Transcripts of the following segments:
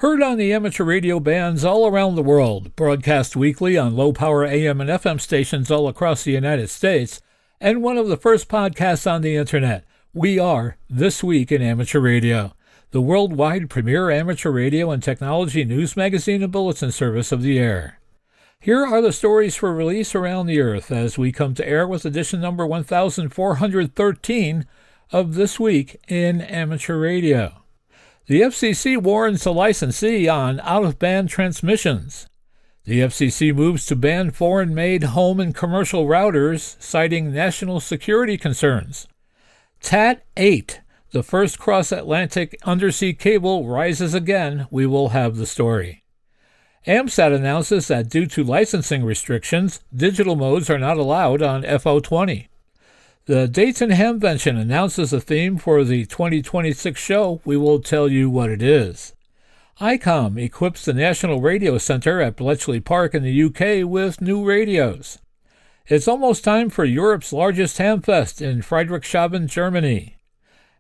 Heard on the amateur radio bands all around the world, broadcast weekly on low-power AM and FM stations all across the United States, and one of the first podcasts on the Internet. We are This Week in Amateur Radio, the worldwide premier amateur radio and technology news magazine and bulletin service of the air. Here are the stories for release around the earth as we come to air with edition number 1413 of This Week in Amateur Radio. The FCC warns the licensee on out-of-band transmissions. The FCC moves to ban foreign-made home and commercial routers, citing national security concerns. TAT-8, the first cross-Atlantic undersea cable, rises again. We will have the story. AMSAT announces that due to licensing restrictions, digital modes are not allowed on FO20. The Dayton Hamvention announces a theme for the 2026 show. We will tell you what it is. ICOM equips the National Radio Center at Bletchley Park in the UK with new radios. It's almost time for Europe's largest hamfest in Friedrichshafen, Germany.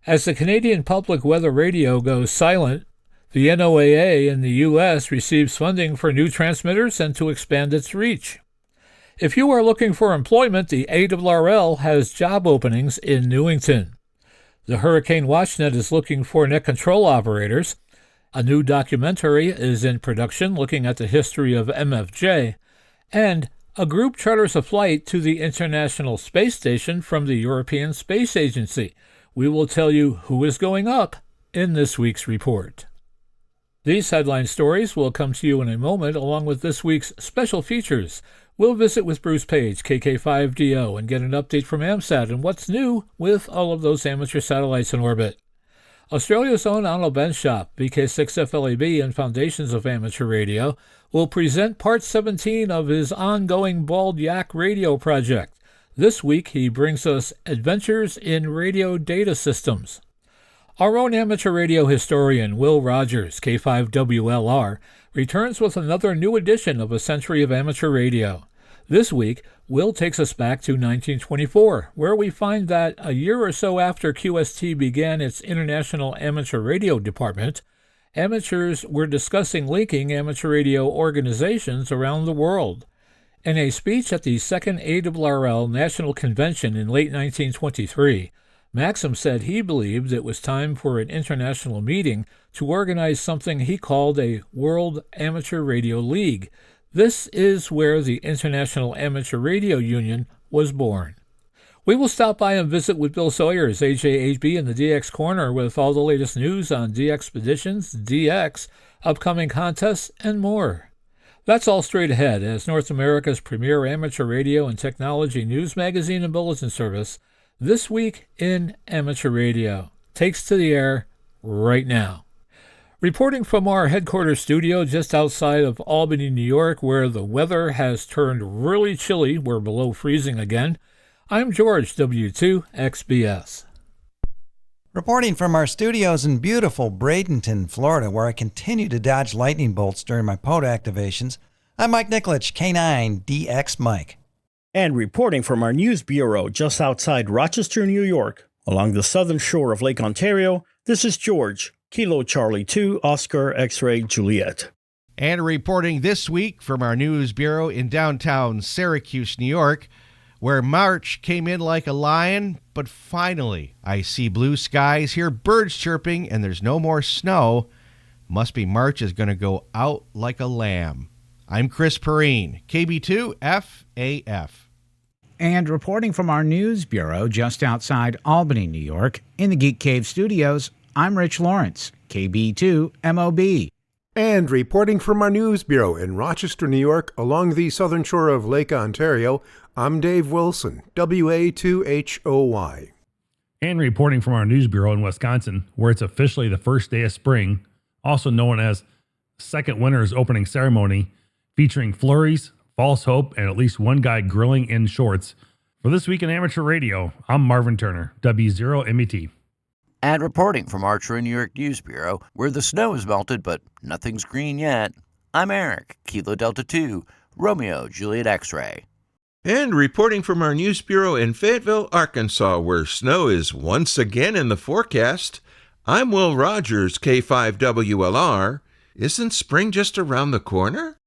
As the Canadian Public Weather Radio goes silent, the NOAA in the U.S. receives funding for new transmitters and to expand its reach. If you are looking for employment, the ARRL has job openings in Newington. The Hurricane WatchNet is looking for net control operators. A new documentary is in production looking at the history of MFJ. And a group charters a flight to the International Space Station from the European Space Agency. We will tell you who is going up in this week's report. These headline stories will come to you in a moment, along with this week's special features. We'll visit with Bruce Page, KK5DO, and get an update from AMSAT and what's new with all of those amateur satellites in orbit. Australia's own Arnold Bench Shop, VK6FLAB, and Foundations of Amateur Radio will present Part 17 of his ongoing Bald Yak radio project. This week he brings us Adventures in Radio Data Systems. Our own amateur radio historian, Will Rogers, K5WLR, returns with another new edition of A Century of Amateur Radio. This week, Will takes us back to 1924, where we find that a year or so after QST began its International Amateur Radio Department, amateurs were discussing linking amateur radio organizations around the world. In a speech at the Second ARRL National Convention in late 1923, Maxim said he believed it was time for an international meeting to organize something he called a World Amateur Radio League. This is where the International Amateur Radio Union was born. We will stop by and visit with Bill Sawyers, AJHB, in the DX Corner with all the latest news on DXpeditions, DX, upcoming contests, and more. That's all straight ahead as North America's premier amateur radio and technology news magazine and bulletin service, This Week in Amateur Radio, takes to the air right now. Reporting from our headquarters studio just outside of Albany, New York, where the weather has turned really chilly, we're below freezing again, I'm George, W2XBS. Reporting from our studios in beautiful Bradenton, Florida, where I continue to dodge lightning bolts during my pod activations, I'm Mike Nikolich, K9DX Mike. And reporting from our news bureau just outside Rochester, New York, along the southern shore of Lake Ontario, this is George, Kilo Charlie 2, Oscar X-Ray Juliet. And reporting this week from our news bureau in downtown Syracuse, New York, where March came in like a lion, but finally I see blue skies, hear birds chirping, and there's no more snow. Must be March is going to go out like a lamb. I'm Chris Perrine, KB2FAF. And reporting from our news bureau just outside Albany, New York, in the Geek Cave studios, I'm Rich Lawrence, KB2MOB. And reporting from our news bureau in Rochester, New York, along the southern shore of Lake Ontario, I'm Dave Wilson, WA2HOY. And reporting from our news bureau in Wisconsin, where it's officially the first day of spring, also known as Second Winter's Opening Ceremony, featuring flurries, false hope, and at least one guy grilling in shorts. For This Week in Amateur Radio, I'm Marvin Turner, W0MET. And reporting from our True New York News Bureau, where the snow is melted but nothing's green yet, I'm Eric, Kilo Delta 2, Romeo Juliet X-Ray. And reporting from our news bureau in Fayetteville, Arkansas, where snow is once again in the forecast, I'm Will Rogers, K5WLR. Isn't spring just around the corner?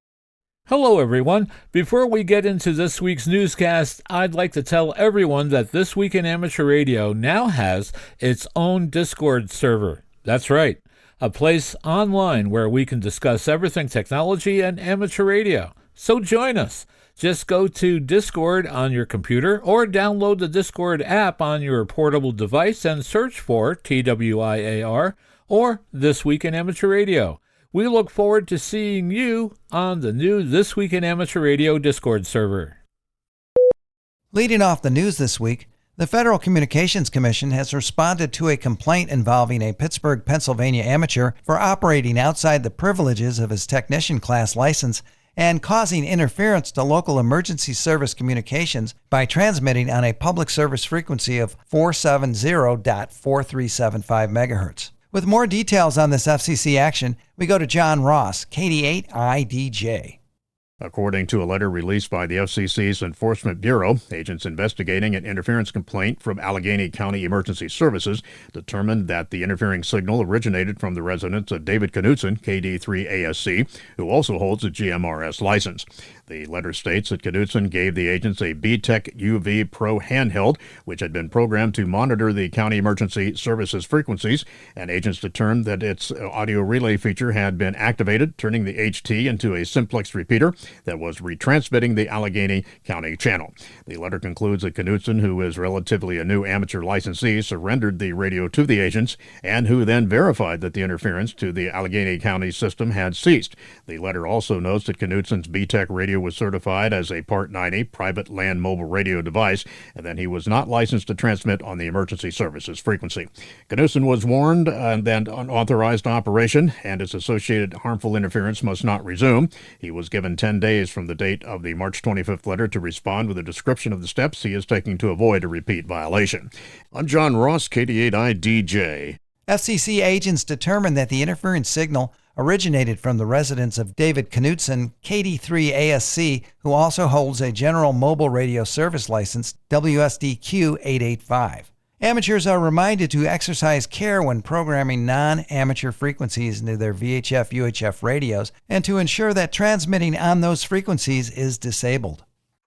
Hello, everyone. Before we get into this week's newscast, I'd like to tell everyone that This Week in Amateur Radio now has its own Discord server. That's right, a place online where we can discuss everything technology and amateur radio. So join us. Just go to Discord on your computer or download the Discord app on your portable device and search for TWIAR or This Week in Amateur Radio. We look forward to seeing you on the new This Week in Amateur Radio Discord server. Leading off the news this week, the Federal Communications Commission has responded to a complaint involving a Pittsburgh, Pennsylvania amateur for operating outside the privileges of his technician class license and causing interference to local emergency service communications by transmitting on a public service frequency of 470.4375 MHz. With more details on this FCC action, we go to John Ross, KD8IDJ. According to a letter released by the FCC's Enforcement Bureau, agents investigating an interference complaint from Allegheny County Emergency Services determined that the interfering signal originated from the residence of David Knutson, KD3ASC, who also holds a GMRS license. The letter states that Knutson gave the agents a BTEC UV Pro handheld, which had been programmed to monitor the county emergency services frequencies, and agents determined that its audio relay feature had been activated, turning the HT into a simplex repeater that was retransmitting the Allegheny County channel. The letter concludes that Knutson, who is relatively a new amateur licensee, surrendered the radio to the agents, and who then verified that the interference to the Allegheny County system had ceased. The letter also notes that Knutson's BTEC radio was certified as a Part 90 private land mobile radio device, and that he was not licensed to transmit on the emergency services frequency. Knutson was warned that unauthorized operation and its associated harmful interference must not resume. He was given 10 days from the date of the March 25th letter to respond with a description of the steps he is taking to avoid a repeat violation. I'm John Ross, KD8IDJ. FCC agents determined that the interference signal originated from the residence of David Knutson, KD3ASC, who also holds a General Mobile Radio Service license, WSDQ 885. Amateurs are reminded to exercise care when programming non-amateur frequencies into their VHF-UHF radios and to ensure that transmitting on those frequencies is disabled.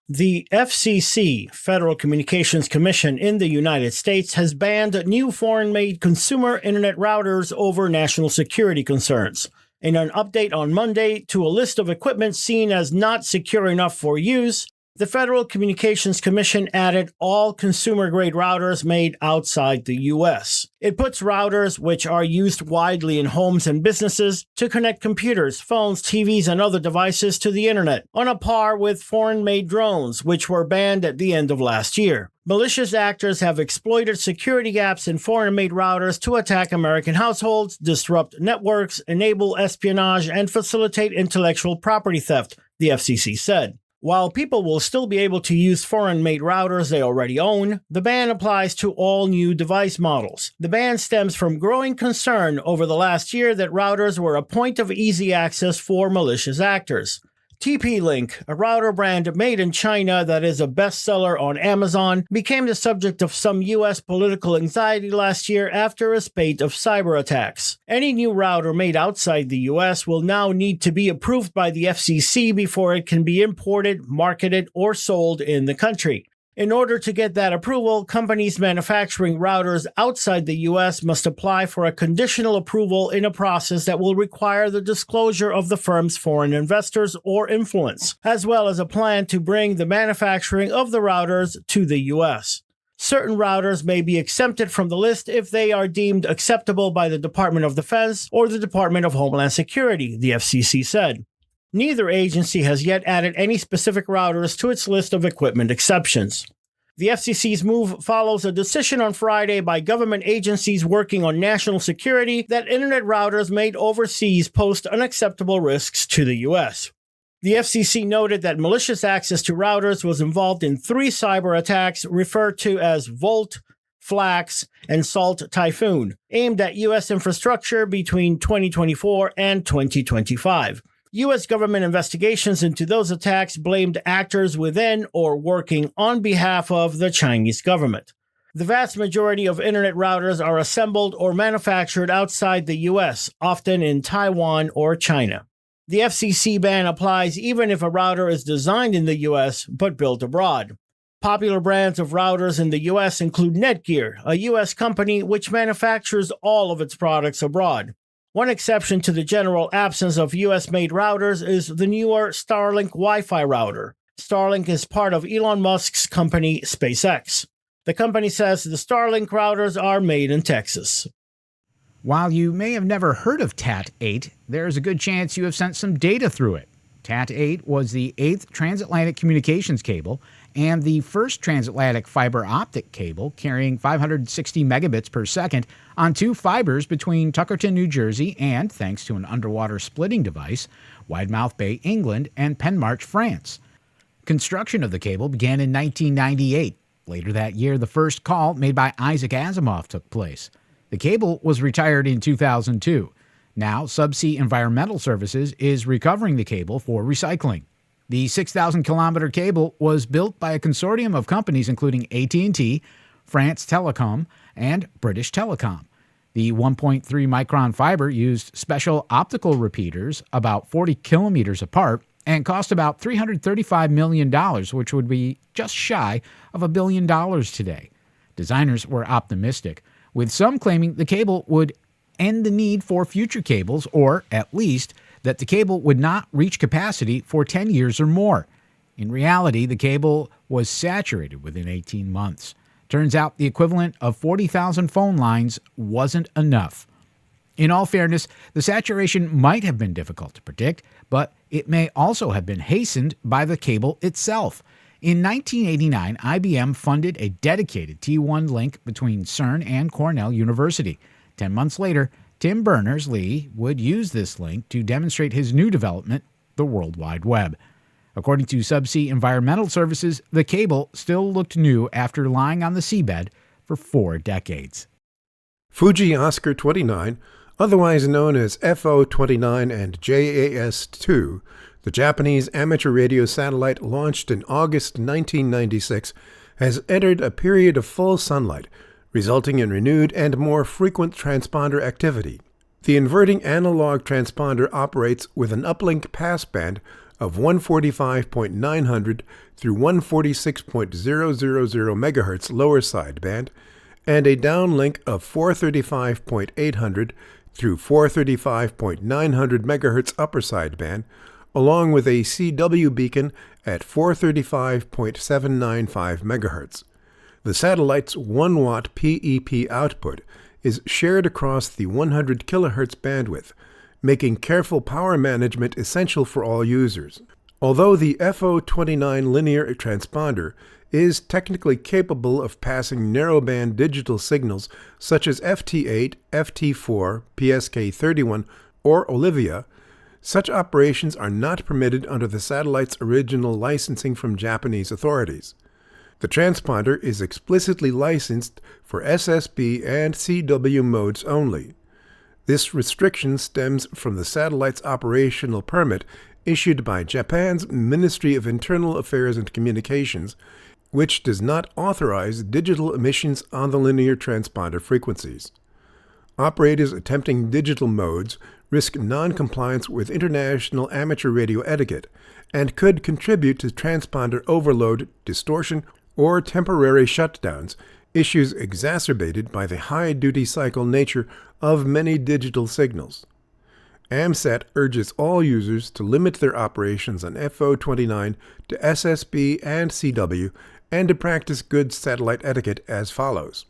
The FCC, Federal Communications Commission in the United States, has banned new foreign-made consumer internet routers over national security concerns. In an update on Monday to a list of equipment seen as not secure enough for use, the Federal Communications Commission added all consumer-grade routers made outside the U.S. It puts routers, which are used widely in homes and businesses, to connect computers, phones, TVs, and other devices to the internet, on a par with foreign-made drones, which were banned at the end of last year. Malicious actors have exploited security gaps in foreign-made routers to attack American households, disrupt networks, enable espionage, and facilitate intellectual property theft, the FCC said. While people will still be able to use foreign-made routers they already own, the ban applies to all new device models. The ban stems from growing concern over the last year that routers were a point of easy access for malicious actors. TP-Link, a router brand made in China that is a bestseller on Amazon, became the subject of some U.S. political anxiety last year after a spate of cyber attacks. Any new router made outside the U.S. will now need to be approved by the FCC before it can be imported, marketed, or sold in the country. In order to get that approval, companies manufacturing routers outside the U.S. must apply for a conditional approval in a process that will require the disclosure of the firm's foreign investors or influence, as well as a plan to bring the manufacturing of the routers to the U.S. Certain routers may be exempted from the list if they are deemed acceptable by the Department of Defense or the Department of Homeland Security, the FCC said. Neither agency has yet added any specific routers to its list of equipment exceptions. The FCC's move follows a decision on Friday by government agencies working on national security that internet routers made overseas pose unacceptable risks to the U.S. The FCC noted that malicious access to routers was involved in 3 cyber attacks referred to as Volt, Flax, and Salt Typhoon, aimed at U.S. infrastructure between 2024 and 2025. U.S. government investigations into those attacks blamed actors within or working on behalf of the Chinese government. The vast majority of Internet routers are assembled or manufactured outside the U.S., often in Taiwan or China. The FCC ban applies even if a router is designed in the U.S. but built abroad. Popular brands of routers in the U.S. include Netgear, a U.S. company which manufactures all of its products abroad. One exception to the general absence of U.S.-made routers is the newer Starlink Wi-Fi router. Starlink is part of Elon Musk's company SpaceX. The company says the Starlink routers are made in Texas. While you may have never heard of TAT-8, there is a good chance you have sent some data through it. TAT-8 was the 8th transatlantic communications cable and the first transatlantic fiber optic cable carrying 560 megabits per second on 2 fibers between Tuckerton, New Jersey and, thanks to an underwater splitting device, Widemouth Bay, England and Penmarch, France. Construction of the cable began in 1998. Later that year, the first call made by Isaac Asimov took place. The cable was retired in 2002. Now, Subsea Environmental Services is recovering the cable for recycling. The 6,000-kilometer cable was built by a consortium of companies including AT&T, France Telecom, and British Telecom. The 1.3-micron fiber used special optical repeaters about 40 kilometers apart and cost about $335 million, which would be just shy of $1 billion today. Designers were optimistic, with some claiming the cable would end the need for future cables, or at least that the cable would not reach capacity for 10 years or more. In reality, the cable was saturated within 18 months. Turns out the equivalent of 40,000 phone lines wasn't enough. In all fairness, the saturation might have been difficult to predict, but it may also have been hastened by the cable itself. In 1989, IBM funded a dedicated T1 link between CERN and Cornell University. 10 months later, Tim Berners-Lee would use this link to demonstrate his new development, the World Wide Web. According to Subsea Environmental Services, the cable still looked new after lying on the seabed for 4 decades. Fuji Oscar 29, otherwise known as FO-29 and JAS-2, the Japanese amateur radio satellite launched in August 1996, has entered a period of full sunlight, resulting in renewed and more frequent transponder activity. The inverting analog transponder operates with an uplink passband of 145.900 through 146.000 MHz lower sideband, and a downlink of 435.800 through 435.900 MHz upper sideband, along with a CW beacon at 435.795 MHz. The satellite's 1-watt PEP output is shared across the 100 kHz bandwidth, making careful power management essential for all users. Although the FO-29 linear transponder is technically capable of passing narrowband digital signals such as FT8, FT4, PSK31, or Olivia, such operations are not permitted under the satellite's original licensing from Japanese authorities. The transponder is explicitly licensed for SSB and CW modes only. This restriction stems from the satellite's operational permit issued by Japan's Ministry of Internal Affairs and Communications, which does not authorize digital emissions on the linear transponder frequencies. Operators attempting digital modes risk non-compliance with international amateur radio etiquette and could contribute to transponder overload, distortion, or temporary shutdowns, issues exacerbated by the high duty cycle nature of many digital signals. AMSAT urges all users to limit their operations on FO-29 to SSB and CW and to practice good satellite etiquette as follows.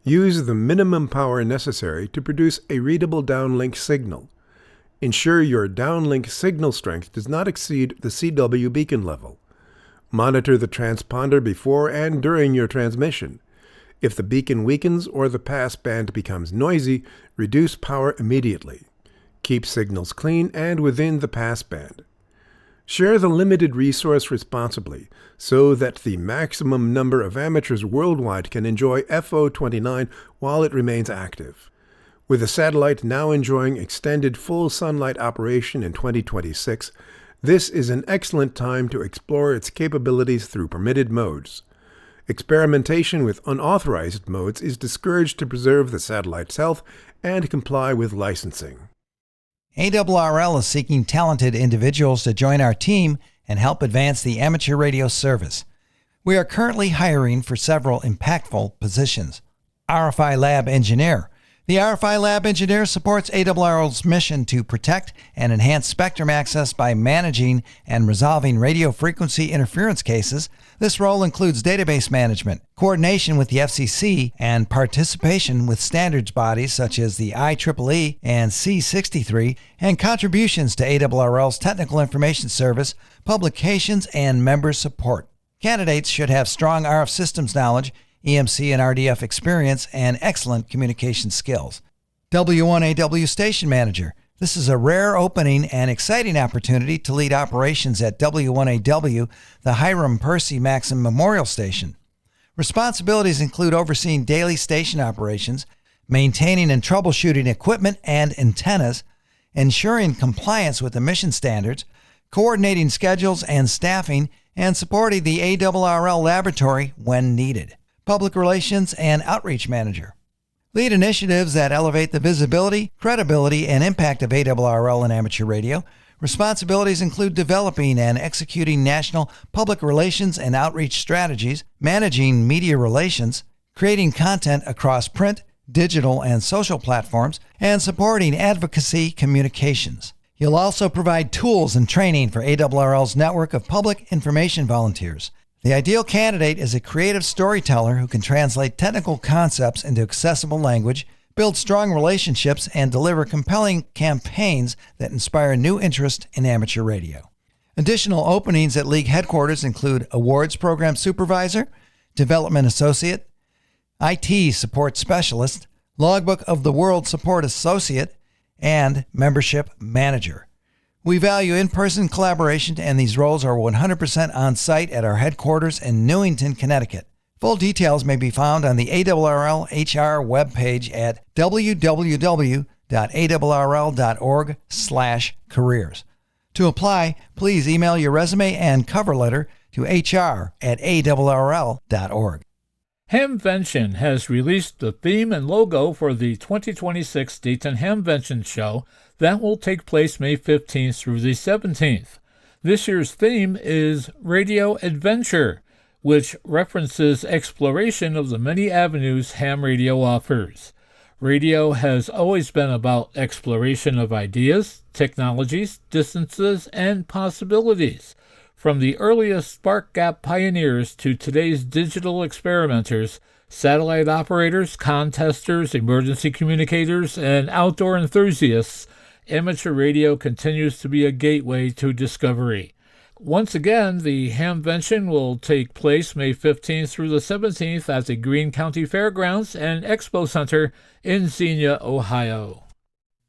Use the minimum power necessary to produce a readable downlink signal. Ensure your downlink signal strength does not exceed the CW beacon level. Monitor the transponder before and during your transmission. If the beacon weakens or the passband becomes noisy, reduce power immediately. Keep signals clean and within the passband. Share the limited resource responsibly so that the maximum number of amateurs worldwide can enjoy FO-29 while it remains active. With the satellite now enjoying extended full sunlight operation in 2026, this is an excellent time to explore its capabilities through permitted modes. Experimentation with unauthorized modes is discouraged to preserve the satellite's health and comply with licensing. ARRL is seeking talented individuals to join our team and help advance the amateur radio service. We are currently hiring for several impactful positions. RFI Lab Engineer. The RFI Lab Engineer supports ARRL's mission to protect and enhance spectrum access by managing and resolving radio frequency interference cases. This role includes database management, coordination with the FCC, and participation with standards bodies such as the IEEE and C63, and contributions to ARRL's Technical Information Service, publications, and member support. Candidates should have strong RF systems knowledge, EMC and RDF experience, and excellent communication skills. W1AW Station Manager. This is a rare opening and exciting opportunity to lead operations at W1AW, the Hiram Percy Maxim Memorial Station. Responsibilities include overseeing daily station operations, maintaining and troubleshooting equipment and antennas, ensuring compliance with emission standards, coordinating schedules and staffing, and supporting the ARRL laboratory when needed. Public Relations and Outreach Manager. Lead initiatives that elevate the visibility, credibility, and impact of ARRL in amateur radio. Responsibilities include developing and executing national public relations and outreach strategies, managing media relations, creating content across print, digital, and social platforms, and supporting advocacy communications. You'll also provide tools and training for ARRL's network of public information volunteers. The ideal candidate is a creative storyteller who can translate technical concepts into accessible language, build strong relationships, and deliver compelling campaigns that inspire new interest in amateur radio. Additional openings at League headquarters include Awards Program Supervisor, Development Associate, IT Support Specialist, Logbook of the World Support Associate, and Membership Manager. We value in-person collaboration, and these roles are 100% on-site at our headquarters in Newington, Connecticut. Full details may be found on the ARRL HR webpage at www.arrl.org/careers. To apply, please email your resume and cover letter to hr@arrl.org. Hamvention has released the theme and logo for the 2026 Dayton Hamvention Show that will take place May 15th through the 17th. This year's theme is Radio Adventure, which references exploration of the many avenues ham radio offers. Radio has always been about exploration of ideas, technologies, distances, and possibilities. From the earliest spark gap pioneers to today's digital experimenters, satellite operators, contesters, emergency communicators, and outdoor enthusiasts, amateur radio continues to be a gateway to discovery. Once again, the Hamvention will take place May 15th through the 17th at the Greene County Fairgrounds and Expo Center in Xenia, Ohio.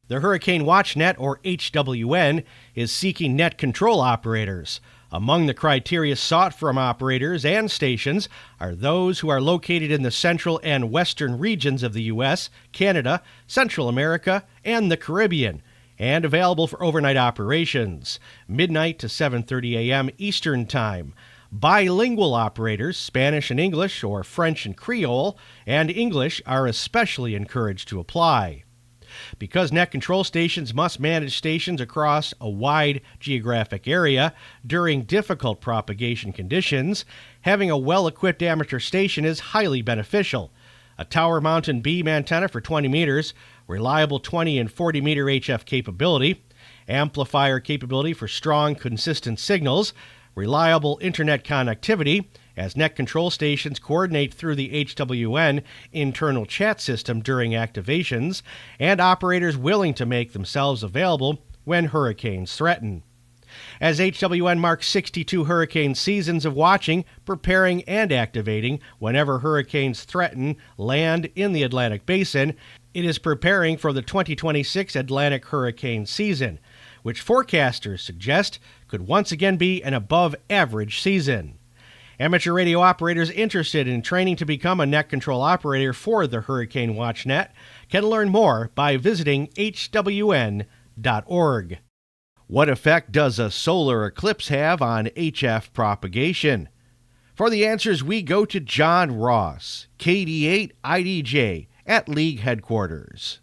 The Hurricane WatchNet, or HWN, is seeking net control operators. Among the criteria sought from operators and stations are those who are located in the central and western regions of the U.S., Canada, Central America, and the Caribbean, and available for overnight operations, midnight to 7:30 a.m. Eastern Time. Bilingual operators, Spanish and English or French and Creole, and English are especially encouraged to apply. Because net control stations must manage stations across a wide geographic area during difficult propagation conditions, having a well-equipped amateur station is highly beneficial. A tower-mounted beam antenna for 20 meters, reliable 20 and 40-meter HF capability, amplifier capability for strong, consistent signals, reliable internet connectivity, as net control stations coordinate through the HWN internal chat system during activations, and operators willing to make themselves available when hurricanes threaten. As HWN marks 62 hurricane seasons of watching, preparing, and activating whenever hurricanes threaten land in the Atlantic Basin, it is preparing for the 2026 Atlantic hurricane season, which forecasters suggest could once again be an above-average season. Amateur radio operators interested in training to become a net control operator for the Hurricane WatchNet can learn more by visiting hwn.org. What effect does a solar eclipse have on HF propagation? For the answers, we go to John Ross, KD8 IDJ, at League headquarters.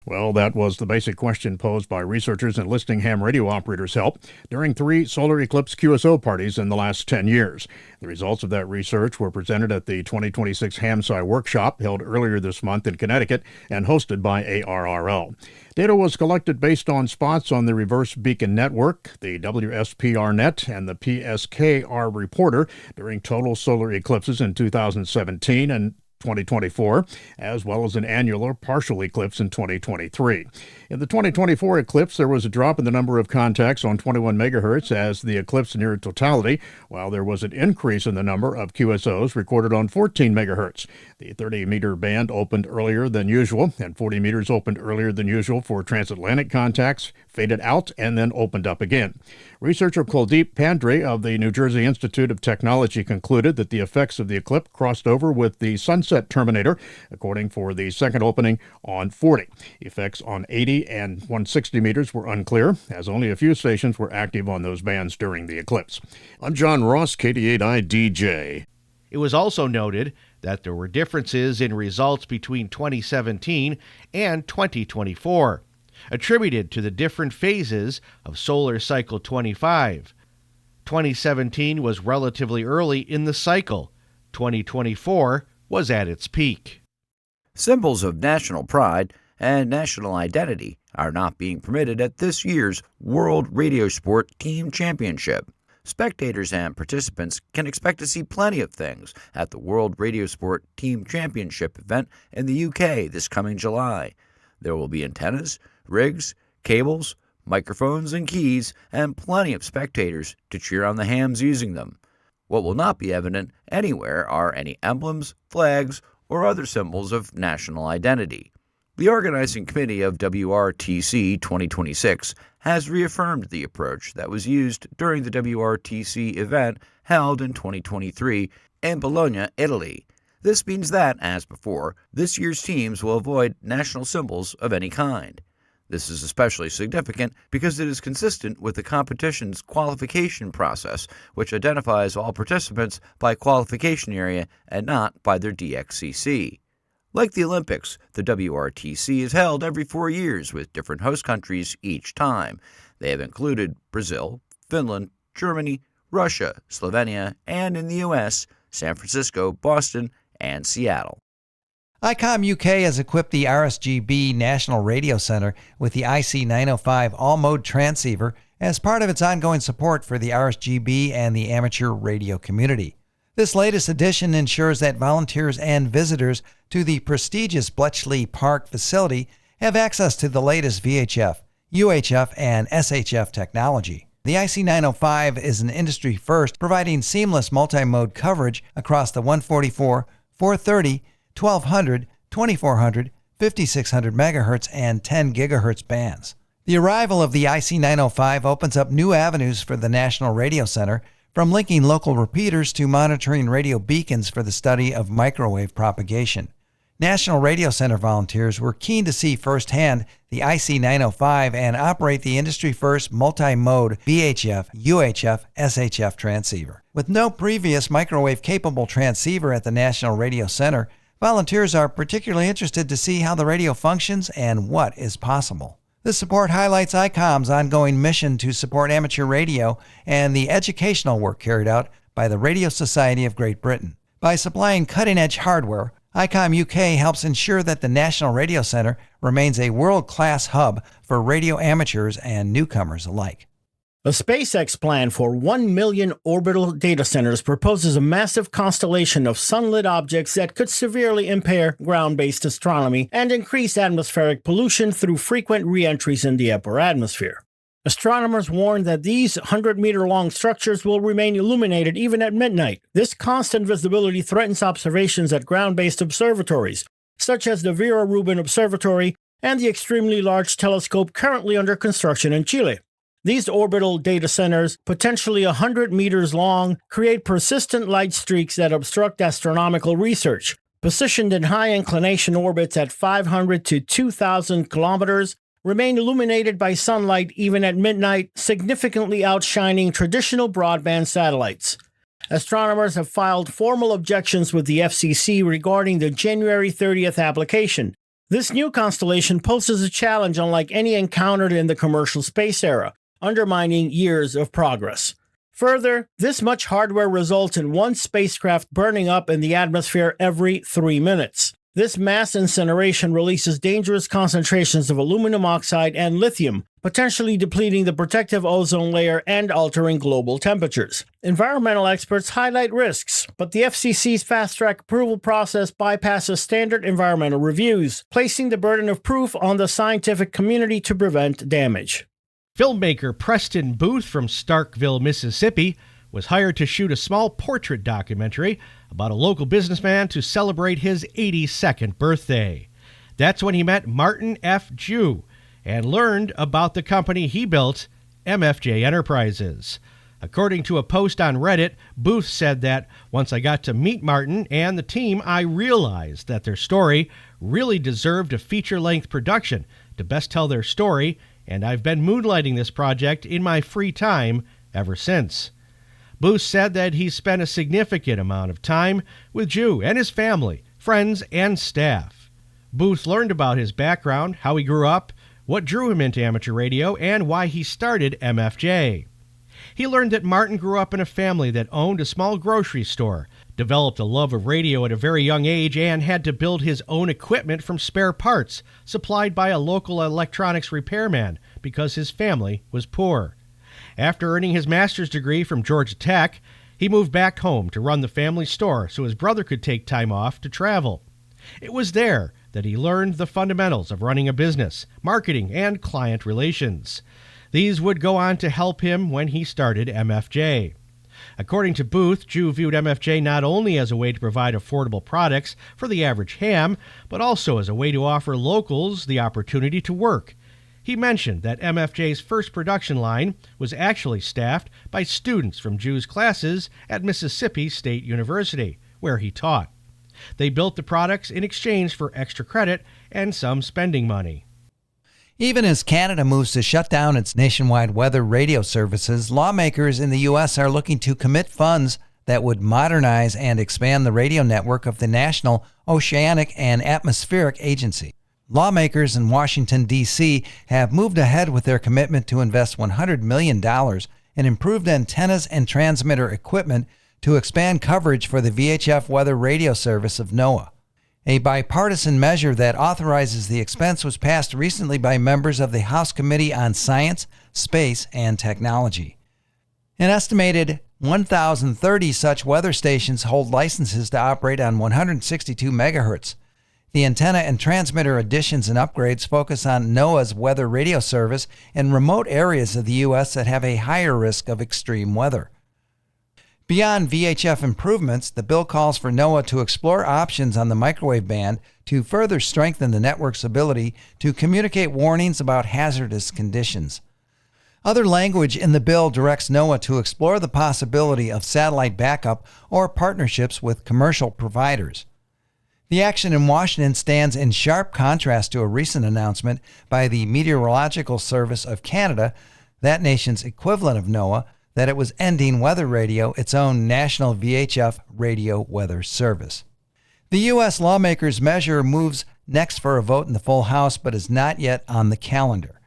Well, that was the basic question posed by researchers enlisting ham radio operators' help during 3 solar eclipse QSO parties in the last 10 years. The results of that research were presented at the 2026 HamSci workshop held earlier this month in Connecticut and hosted by ARRL. Data was collected based on spots on the Reverse Beacon Network, the WSPR Net, and the PSKR Reporter during total solar eclipses in 2017 and 2024, as well as an annular or partial eclipse in 2023. In the 2024 eclipse, there was a drop in the number of contacts on 21 megahertz as the eclipse neared totality, while there was an increase in the number of QSOs recorded on 14 megahertz. The 30-meter band opened earlier than usual, and 40 meters opened earlier than usual for transatlantic contacts, faded out, and then opened up again. Researcher Kuldeep Pandre of the New Jersey Institute of Technology concluded that the effects of the eclipse crossed over with the sunset terminator, according for the second opening on 40. Effects on 80 and 160 meters were unclear, as only a few stations were active on those bands during the eclipse. I'm John Ross, KD8IDJ. It was also noted that there were differences in results between 2017 and 2024, attributed to the different phases of solar cycle 25. 2017 was relatively early in the cycle. 2024 was at its peak. Symbols of national pride and national identity are not being permitted at this year's World Radio Sport Team Championship. Spectators and participants can expect to see plenty of things at the World Radio Sport Team Championship event in the UK this coming July. There will be antennas, rigs, cables, microphones, and keys, and plenty of spectators to cheer on the hams using them. What will not be evident anywhere are any emblems, flags, or other symbols of national identity. The organizing committee of WRTC 2026 has reaffirmed the approach that was used during the WRTC event held in 2023 in Bologna, Italy. This means that, as before, this year's teams will avoid national symbols of any kind. This is especially significant because it is consistent with the competition's qualification process, which identifies all participants by qualification area and not by their DXCC. Like the Olympics, the WRTC is held every 4 years with different host countries each time. They have included Brazil, Finland, Germany, Russia, Slovenia, and in the U.S., San Francisco, Boston, and Seattle. ICOM UK has equipped the RSGB National Radio Center with the IC905 all-mode transceiver as part of its ongoing support for the RSGB and the amateur radio community. This latest addition ensures that volunteers and visitors to the prestigious Bletchley Park facility have access to the latest VHF, UHF, and SHF technology. The IC905 is an industry first, providing seamless multi-mode coverage across the 144, 430, 1200, 2400, 5600 MHz, and 10 GHz bands. The arrival of the IC905 opens up new avenues for the National Radio Center, from linking local repeaters to monitoring radio beacons for the study of microwave propagation. National Radio Center volunteers were keen to see firsthand the IC905 and operate the industry-first multi-mode VHF, UHF, SHF transceiver. With no previous microwave-capable transceiver at the National Radio Center, volunteers are particularly interested to see how the radio functions and what is possible. This support highlights ICOM's ongoing mission to support amateur radio and the educational work carried out by the Radio Society of Great Britain. By supplying cutting-edge hardware, ICOM UK helps ensure that the National Radio Center remains a world-class hub for radio amateurs and newcomers alike. A SpaceX plan for 1 million orbital data centers proposes a massive constellation of sunlit objects that could severely impair ground-based astronomy and increase atmospheric pollution through frequent re-entries in the upper atmosphere. Astronomers warn that these 100-meter-long structures will remain illuminated even at midnight. This constant visibility threatens observations at ground-based observatories, such as the Vera Rubin Observatory and the extremely large telescope currently under construction in Chile. These orbital data centers, potentially 100 meters long, create persistent light streaks that obstruct astronomical research. Positioned in high-inclination orbits at 500 to 2,000 kilometers, remain illuminated by sunlight even at midnight, significantly outshining traditional broadband satellites. Astronomers have filed formal objections with the FCC regarding the January 30th application. This new constellation poses a challenge unlike any encountered in the commercial space era, undermining years of progress. Further, this much hardware results in one spacecraft burning up in the atmosphere every 3 minutes. This mass incineration releases dangerous concentrations of aluminum oxide and lithium, potentially depleting the protective ozone layer and altering global temperatures. Environmental experts highlight risks, but the FCC's fast-track approval process bypasses standard environmental reviews, placing the burden of proof on the scientific community to prevent damage. Filmmaker Preston Booth from Starkville, Mississippi, was hired to shoot a small portrait documentary about a local businessman to celebrate his 82nd birthday. That's when he met Martin F. Jew and learned about the company he built, MFJ Enterprises. According to a post on Reddit, Booth said that once I got to meet Martin and the team, I realized that their story really deserved a feature-length production to best tell their story, and I've been moonlighting this project in my free time ever since. Booth said that he spent a significant amount of time with Jew and his family, friends, and staff. Booth learned about his background, how he grew up, what drew him into amateur radio, and why he started MFJ. He learned that Martin grew up in a family that owned a small grocery store, developed a love of radio at a very young age, and had to build his own equipment from spare parts supplied by a local electronics repairman because his family was poor. After earning his master's degree from Georgia Tech, he moved back home to run the family store so his brother could take time off to travel. It was there that he learned the fundamentals of running a business, marketing, and client relations. These would go on to help him when he started MFJ. According to Booth, Jew viewed MFJ not only as a way to provide affordable products for the average ham, but also as a way to offer locals the opportunity to work. He mentioned that MFJ's first production line was actually staffed by students from Jew's classes at Mississippi State University, where he taught. They built the products in exchange for extra credit and some spending money. Even as Canada moves to shut down its nationwide weather radio services, lawmakers in the U.S. are looking to commit funds that would modernize and expand the radio network of the National Oceanic and Atmospheric Agency. Lawmakers in Washington, D.C. have moved ahead with their commitment to invest $100 million in improved antennas and transmitter equipment to expand coverage for the VHF weather radio service of NOAA. A bipartisan measure that authorizes the expense was passed recently by members of the House Committee on Science, Space, and Technology. An estimated 1,030 such weather stations hold licenses to operate on 162 megahertz. The antenna and transmitter additions and upgrades focus on NOAA's weather radio service in remote areas of the U.S. that have a higher risk of extreme weather. Beyond VHF improvements, the bill calls for NOAA to explore options on the microwave band to further strengthen the network's ability to communicate warnings about hazardous conditions. Other language in the bill directs NOAA to explore the possibility of satellite backup or partnerships with commercial providers. The action in Washington stands in sharp contrast to a recent announcement by the Meteorological Service of Canada, that nation's equivalent of NOAA, that it was ending Weather Radio, its own national VHF radio weather service. The U.S. lawmakers' measure moves next for a vote in the full House, but is not yet on the calendar.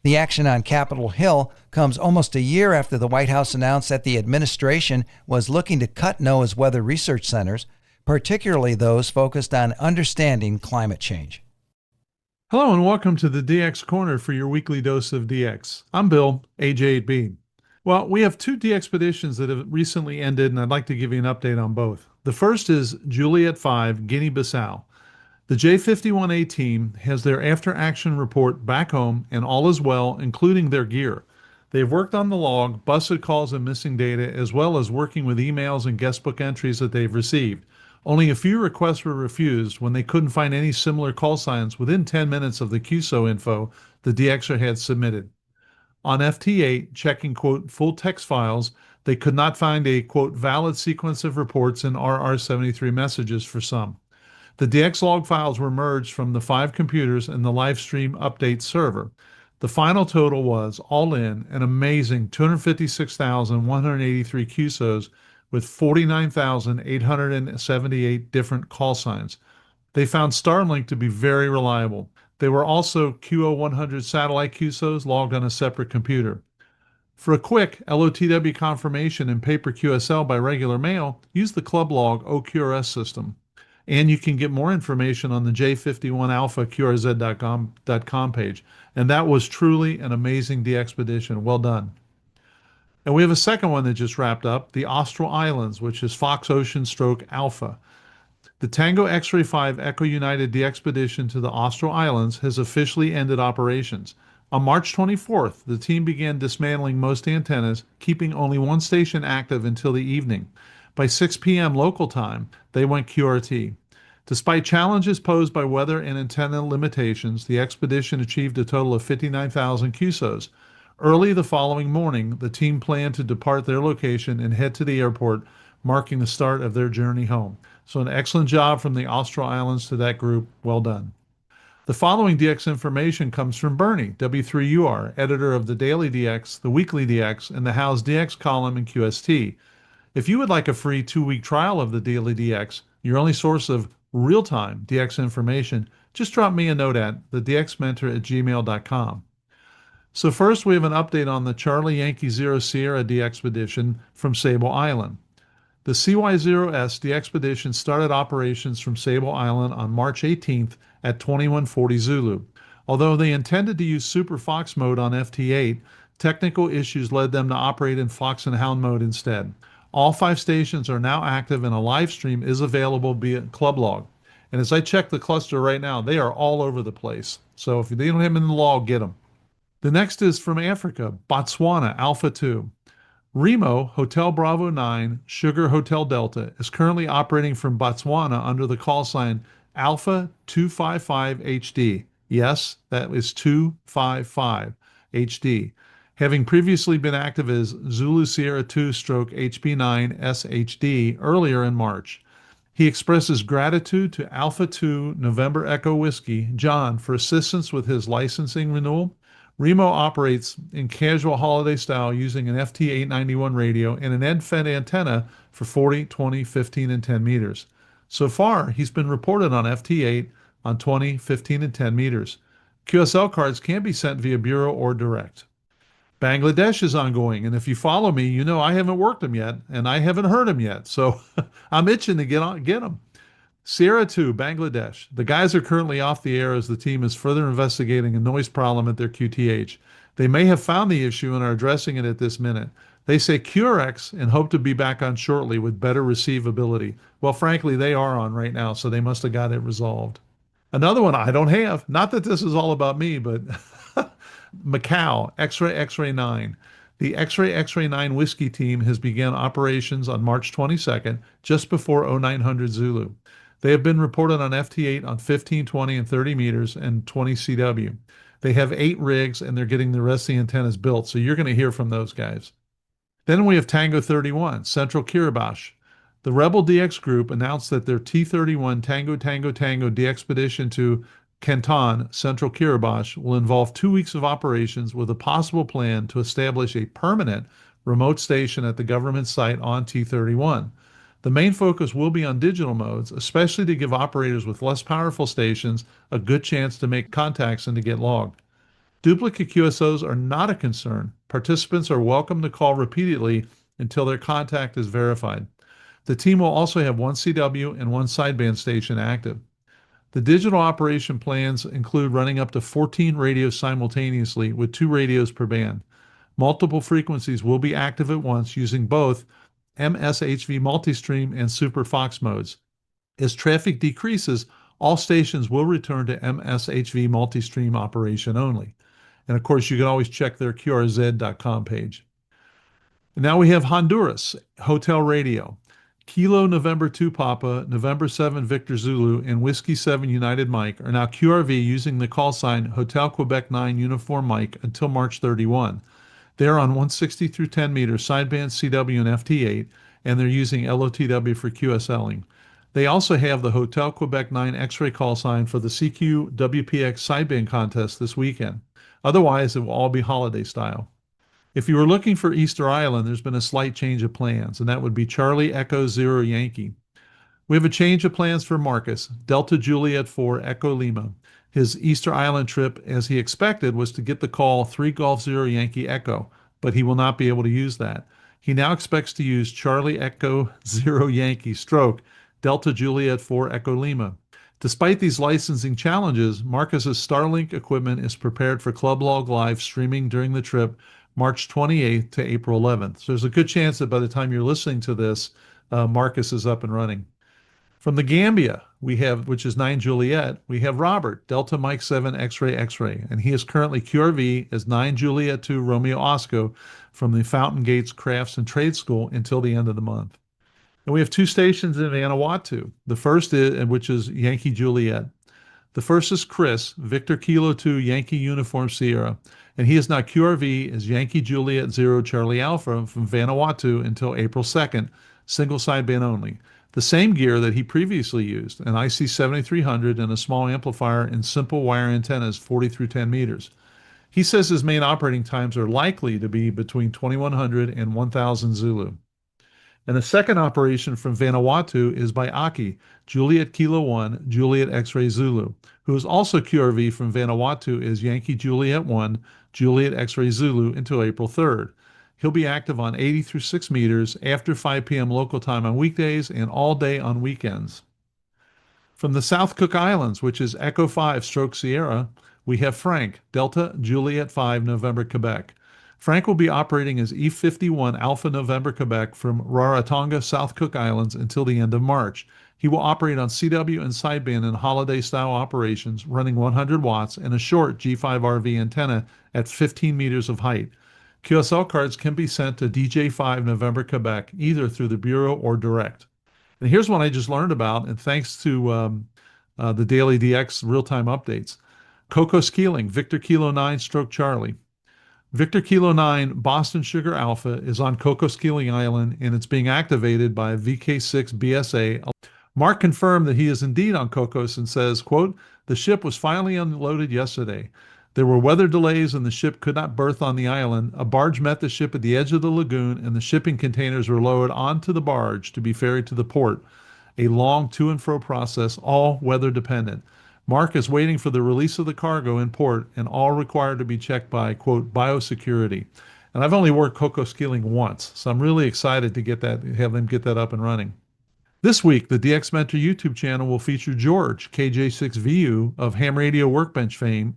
The action on Capitol Hill comes almost a year after the White House announced that the administration was looking to cut NOAA's weather research centers, particularly those focused on understanding climate change. Hello and welcome to the DX Corner for your weekly dose of DX. I'm Bill, AJ8B. Well, we have two DXpeditions that have recently ended, and I'd like to give you an update on both. The first is Juliet 5, Guinea-Bissau. The J51A team has their after-action report back home, and all is well, including their gear. They've worked on the log, busted calls and missing data, as well as working with emails and guestbook entries that they've received. Only a few requests were refused when they couldn't find any similar call signs within 10 minutes of the QSO info the DXer had submitted. On FT8, checking, quote, full text files, they could not find a, quote, valid sequence of reports in RR73 messages for some. The DX log files were merged from the 5 computers in the live stream update server. The final total was, all in, an amazing 256,183 QSOs with 49,878 different call signs. They found Starlink to be very reliable. There were also QO100 satellite QSOs logged on a separate computer. For a quick LOTW confirmation in paper QSL by regular mail, use the Club Log OQRS system. And you can get more information on the J51 Alpha QRZ.com page. And that was truly an amazing DXpedition. Well done. And we have a second one that just wrapped up, the Austral Islands, which is Fox Ocean Stroke Alpha. The Tango X-Ray 5 Echo United DXpedition to the Austral Islands has officially ended operations. On March 24th, the team began dismantling most antennas, keeping only one station active until the evening. By 6 p.m. local time, they went QRT. Despite challenges posed by weather and antenna limitations, the expedition achieved a total of 59,000 QSOs. Early the following morning, the team planned to depart their location and head to the airport, marking the start of their journey home. So an excellent job from the Austral Islands to that group. Well done. The following DX information comes from Bernie, W3UR, editor of the Daily DX, the Weekly DX, and the How's DX column in QST. If you would like a free 2-week trial of the Daily DX, your only source of real-time DX information, just drop me a note at thedxmentor@gmail.com. So first, we have an update on the Charlie Yankee Zero Sierra DXpedition from Sable Island. The CY0S DXpedition started operations from Sable Island on March 18th at 2140 Zulu. Although they intended to use Super Fox mode on FT8, technical issues led them to operate in Fox and Hound mode instead. All 5 stations are now active and a live stream is available via Club Log. And as I check the cluster right now, they are all over the place. So if they don't have them in the log, get them. The next is from Africa, Botswana Alpha 2. Remo Hotel Bravo 9 Sugar Hotel Delta is currently operating from Botswana under the call sign Alpha 255 HD. Yes, that is 255 HD. Having previously been active as Zulu Sierra 2 stroke HP9 SHD earlier in March. He expresses gratitude to Alpha 2 November Echo Whiskey, John, for assistance with his licensing renewal. Remo operates in casual holiday style using an FT891 radio and an EdFed antenna for 40, 20, 15, and 10 meters. So far, he's been reported on FT8 on 20, 15, and 10 meters. QSL cards can be sent via Bureau or direct. Bangladesh is ongoing, and if you follow me, you know I haven't worked them yet, and I haven't heard them yet, so I'm itching to get them. Sierra 2, Bangladesh. The guys are currently off the air as the team is further investigating a noise problem at their QTH. They may have found the issue and are addressing it at this minute. They say QRX and hope to be back on shortly with better receivability. Well, frankly, they are on right now, so they must have got it resolved. Another one I don't have. Not that this is all about me, but Macau, X-Ray 9. The X-Ray 9 Whiskey team has begun operations on March 22nd, just before 0900 Zulu. They have been reported on FT8 on 15, 20, and 30 meters and 20 CW. They have 8 rigs, and they're getting the rest of the antennas built, so you're going to hear from those guys. Then we have Tango 31, Central Kiribati. The Rebel DX group announced that their T31 Tango DXpedition to Canton, Central Kiribati, will involve 2 weeks of operations with a possible plan to establish a permanent remote station at the government site on T31. The main focus will be on digital modes, especially to give operators with less powerful stations a good chance to make contacts and to get logged. Duplicate QSOs are not a concern. Participants are welcome to call repeatedly until their contact is verified. The team will also have 1 CW and 1 sideband station active. The digital operation plans include running up to 14 radios simultaneously with 2 radios per band. Multiple frequencies will be active at once using both MSHV multistream and Super Fox modes. As traffic decreases, all stations will return to MSHV multistream operation only. And of course, you can always check their QRZ.com page. And now we have Honduras, Hotel Radio. Kilo November 2 Papa, November 7 Victor Zulu, and Whiskey 7 United Mike are now QRV using the call sign Hotel Quebec 9 Uniform Mike until March 31. They're on 160 through 10 meters sideband CW and FT8, and they're using LOTW for QSLing. They also have the Hotel Quebec 9 X-ray call sign for the CQ WPX sideband contest this weekend. Otherwise, it will all be holiday style. If you were looking for Easter Island, there's been a slight change of plans, and that would be Charlie Echo Zero Yankee. We have a change of plans for Marcus, Delta Juliet 4 Echo Lima. His Easter Island trip, as he expected, was to get the call 3 Golf Zero Yankee Echo, but he will not be able to use that. He now expects to use Charlie Echo Zero Yankee stroke Delta Juliet 4 Echo Lima. Despite these licensing challenges, Marcus's Starlink equipment is prepared for Club Log Live streaming during the trip March 28th to April 11th. So there's a good chance that by the time you're listening to this, Marcus is up and running. From the Gambia, we have, which is 9 Juliet, we have Robert, Delta Mike 7 X-Ray X-Ray, and he is currently QRV as 9 Juliet 2 Romeo Osco from the Fountain Gates Crafts and Trade School until the end of the month. And we have 2 stations in Vanuatu. The first is, which is Yankee Juliet. The first is Chris, Victor Kilo 2 Yankee Uniform Sierra, and he is now QRV as Yankee Juliet 0 Charlie Alpha from Vanuatu until April 2nd, single sideband only. The same gear that he previously used, an IC7300 and a small amplifier and simple wire antennas 40 through 10 meters. He says his main operating times are likely to be between 2100 and 1000 Zulu. And the second operation from Vanuatu is by Aki, Juliet Kilo 1, Juliet X-Ray Zulu, who is also QRV from Vanuatu as Yankee Juliet 1, Juliet X-Ray Zulu until April 3rd. He'll be active on 80 through 6 meters after 5 p.m. local time on weekdays and all day on weekends. From the South Cook Islands, which is Echo 5 Stroke Sierra, we have Frank, Delta Juliet 5 November Quebec. Frank will be operating as E51 Alpha November Quebec from Rarotonga, South Cook Islands until the end of March. He will operate on CW and sideband in holiday-style operations, running 100 watts and a short G5RV antenna at 15 meters of height. QSL cards can be sent to DJ5 November Quebec, either through the Bureau or direct. And here's one I just learned about, and thanks to the Daily DX real-time updates. Coco Skeeling, Victor Kilo 9 Stroke Charlie. Victor Kilo 9 Boston Sugar Alpha is on Coco Skeeling Island, and it's being activated by VK6 BSA. Mark confirmed that he is indeed on Cocos and says, quote, "The ship was finally unloaded yesterday. There were weather delays and the ship could not berth on the island. A barge met the ship at the edge of the lagoon and the shipping containers were lowered onto the barge to be ferried to the port. A long to and fro process, all weather dependent. Mark is waiting for the release of the cargo in port and all required to be checked by, quote, biosecurity." And I've only worked Coco Skeeling once, so I'm really excited to have them get that up and running. This week, the DX Mentor YouTube channel will feature George, KJ6VU of Ham Radio Workbench fame,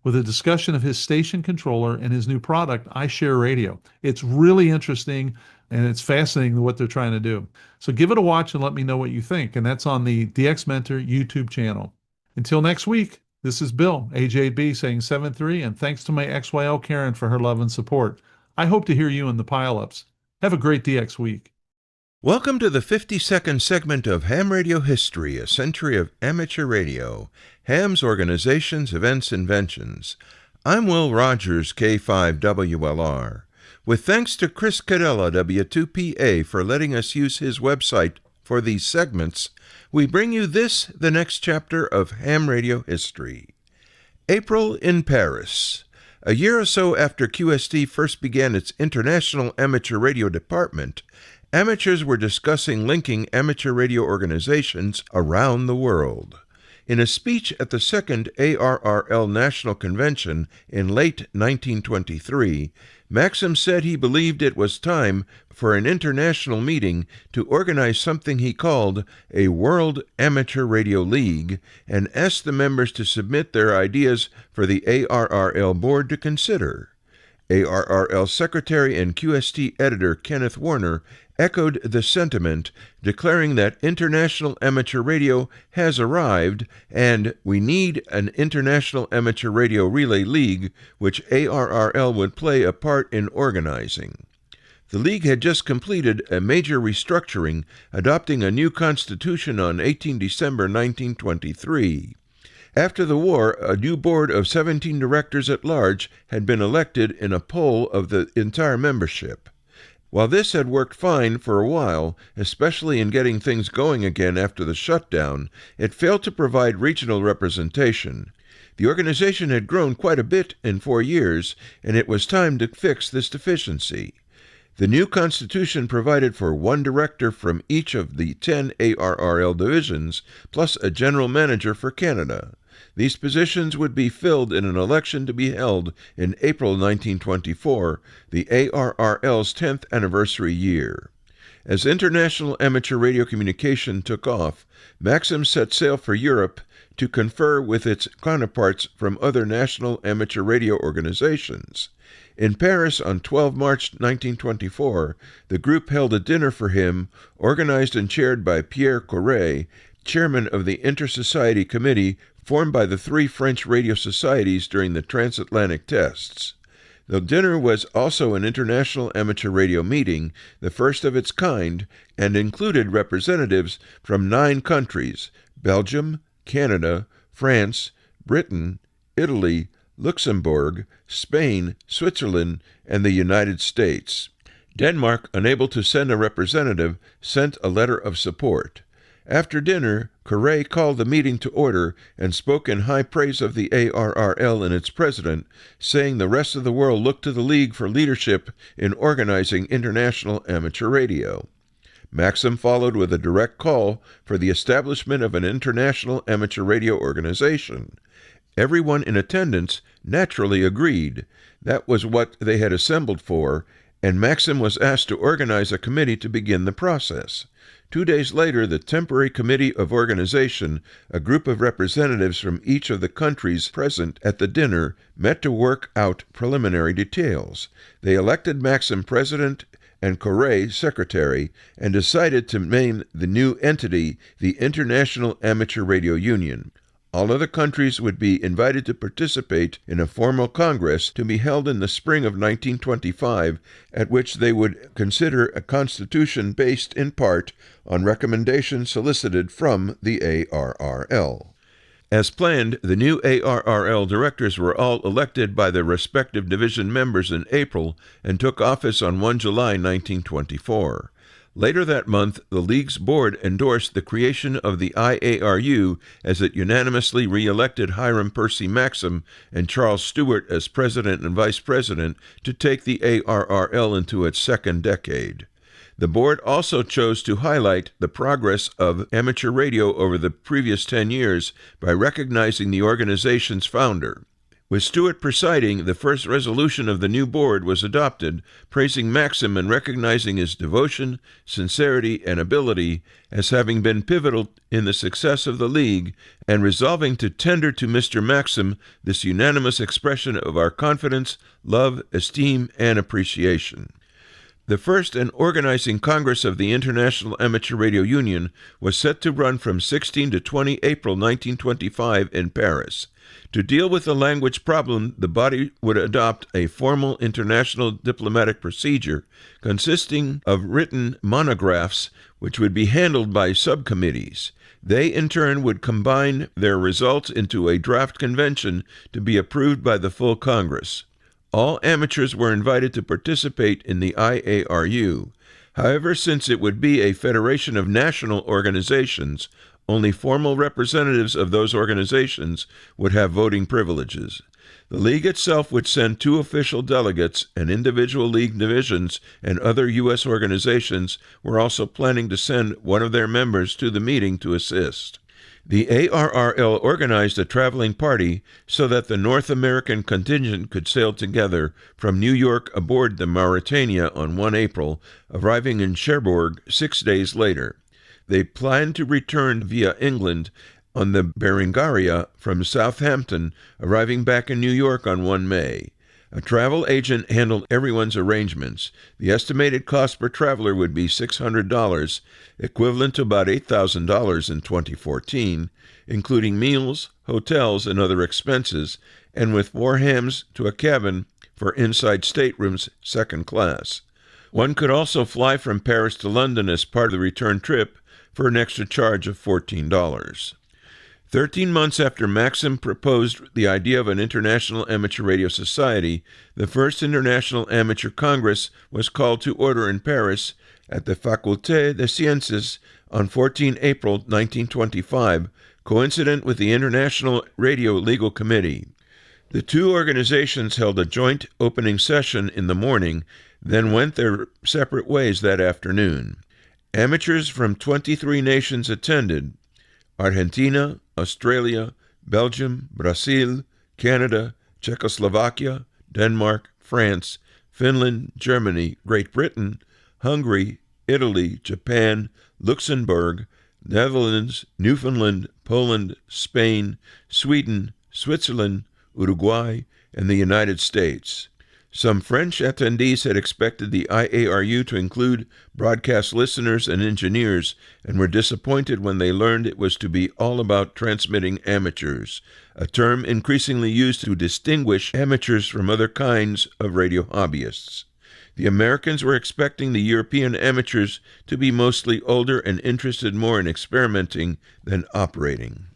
with a discussion of his station controller and his new product, iShare Radio. It's really interesting and it's fascinating what they're trying to do. So give it a watch and let me know what you think. And that's on the DX Mentor YouTube channel. Until next week, this is Bill, AJB, saying 7-3, and thanks to my XYL Karen for her love and support. I hope to hear you in the pile-ups. Have a great DX week. Welcome to the 52nd segment of Ham Radio History, a century of amateur radio, Ham's organizations, events, inventions. I'm Will Rogers, K5WLR. With thanks to Chris Cadella, W2PA, for letting us use his website for these segments, we bring you the next chapter of Ham Radio History. April in Paris. A year or so after QST first began its International Amateur Radio Department, amateurs were discussing linking amateur radio organizations around the world. In a speech at the second ARRL National Convention in late 1923, Maxim said he believed it was time for an international meeting to organize something he called a World Amateur Radio League and asked the members to submit their ideas for the ARRL board to consider. ARRL Secretary and QST Editor Kenneth Warner echoed the sentiment, declaring that international amateur radio has arrived and we need an International Amateur Radio Relay League, which ARRL would play a part in organizing. The League had just completed a major restructuring, adopting a new constitution on 18 December 1923. After the war, a new board of 17 directors at large had been elected in a poll of the entire membership. While this had worked fine for a while, especially in getting things going again after the shutdown, it failed to provide regional representation. The organization had grown quite a bit in 4 years, and it was time to fix this deficiency. The new constitution provided for one director from each of the 10 ARRL divisions, plus a general manager for Canada. These positions would be filled in an election to be held in April 1924, the ARRL's 10th anniversary year. As international amateur radio communication took off, Maxim set sail for Europe to confer with its counterparts from other national amateur radio organizations. In Paris on 12 March 1924, the group held a dinner for him, organized and chaired by Pierre Corre, chairman of the Inter-Society Committee formed by the 3 French radio societies during the transatlantic tests. The dinner was also an international amateur radio meeting, the first of its kind, and included representatives from 9 countries: Belgium, Canada, France, Britain, Italy, Luxembourg, Spain, Switzerland, and the United States. Denmark, unable to send a representative, sent a letter of support. After dinner, Corre called the meeting to order and spoke in high praise of the ARRL and its president, saying the rest of the world looked to the League for leadership in organizing international amateur radio. Maxim followed with a direct call for the establishment of an international amateur radio organization. Everyone in attendance naturally agreed. That was what they had assembled for, and Maxim was asked to organize a committee to begin the process. 2 days later, the Temporary Committee of Organization, a group of representatives from each of the countries present at the dinner, met to work out preliminary details. They elected Maxim president and Corre secretary, and decided to name the new entity the International Amateur Radio Union. All other countries would be invited to participate in a formal congress to be held in the spring of 1925, at which they would consider a constitution based in part on recommendations solicited from the ARRL. As planned, the new ARRL directors were all elected by their respective division members in April and took office on 1 July 1924. Later that month, the League's board endorsed the creation of the IARU as it unanimously re-elected Hiram Percy Maxim and Charles Stewart as president and vice president to take the ARRL into its second decade. The board also chose to highlight the progress of amateur radio over the previous 10 years by recognizing the organization's founder. With Stewart presiding, the first resolution of the new board was adopted, praising Maxim and recognizing his devotion, sincerity, and ability as having been pivotal in the success of the League, and resolving to tender to Mr. Maxim this unanimous expression of our confidence, love, esteem, and appreciation. The first and organizing Congress of the International Amateur Radio Union was set to run from 16 to 20 April 1925 in Paris. To deal with the language problem, the body would adopt a formal international diplomatic procedure consisting of written monographs which would be handled by subcommittees. They, in turn, would combine their results into a draft convention to be approved by the full Congress. All amateurs were invited to participate in the IARU. However, since it would be a federation of national organizations, only formal representatives of those organizations would have voting privileges. The League itself would send 2 official delegates, and individual League divisions and other U.S. organizations were also planning to send one of their members to the meeting to assist. The ARRL organized a traveling party so that the North American contingent could sail together from New York aboard the Mauretania on 1 April, arriving in Cherbourg 6 days later. They planned to return via England on the Berengaria from Southampton, arriving back in New York on 1 May. A travel agent handled everyone's arrangements. The estimated cost per traveler would be $600, equivalent to about $8,000 in 2014, including meals, hotels, and other expenses, and with 4 hams to a cabin for inside staterooms, second class. One could also fly from Paris to London as part of the return trip for an extra charge of $14. 13 months after Maxim proposed the idea of an International Amateur Radio Society, the first International Amateur Congress was called to order in Paris at the Faculté des Sciences on 14 April 1925, coincident with the International Radio Legal Committee. The two organizations held a joint opening session in the morning, then went their separate ways that afternoon. Amateurs from 23 nations attended: Argentina, Australia, Belgium, Brazil, Canada, Czechoslovakia, Denmark, France, Finland, Germany, Great Britain, Hungary, Italy, Japan, Luxembourg, Netherlands, Newfoundland, Poland, Spain, Sweden, Switzerland, Uruguay, and the United States. Some French attendees had expected the IARU to include broadcast listeners and engineers and were disappointed when they learned it was to be all about transmitting amateurs, a term increasingly used to distinguish amateurs from other kinds of radio hobbyists. The Americans were expecting the European amateurs to be mostly older and interested more in experimenting than operating.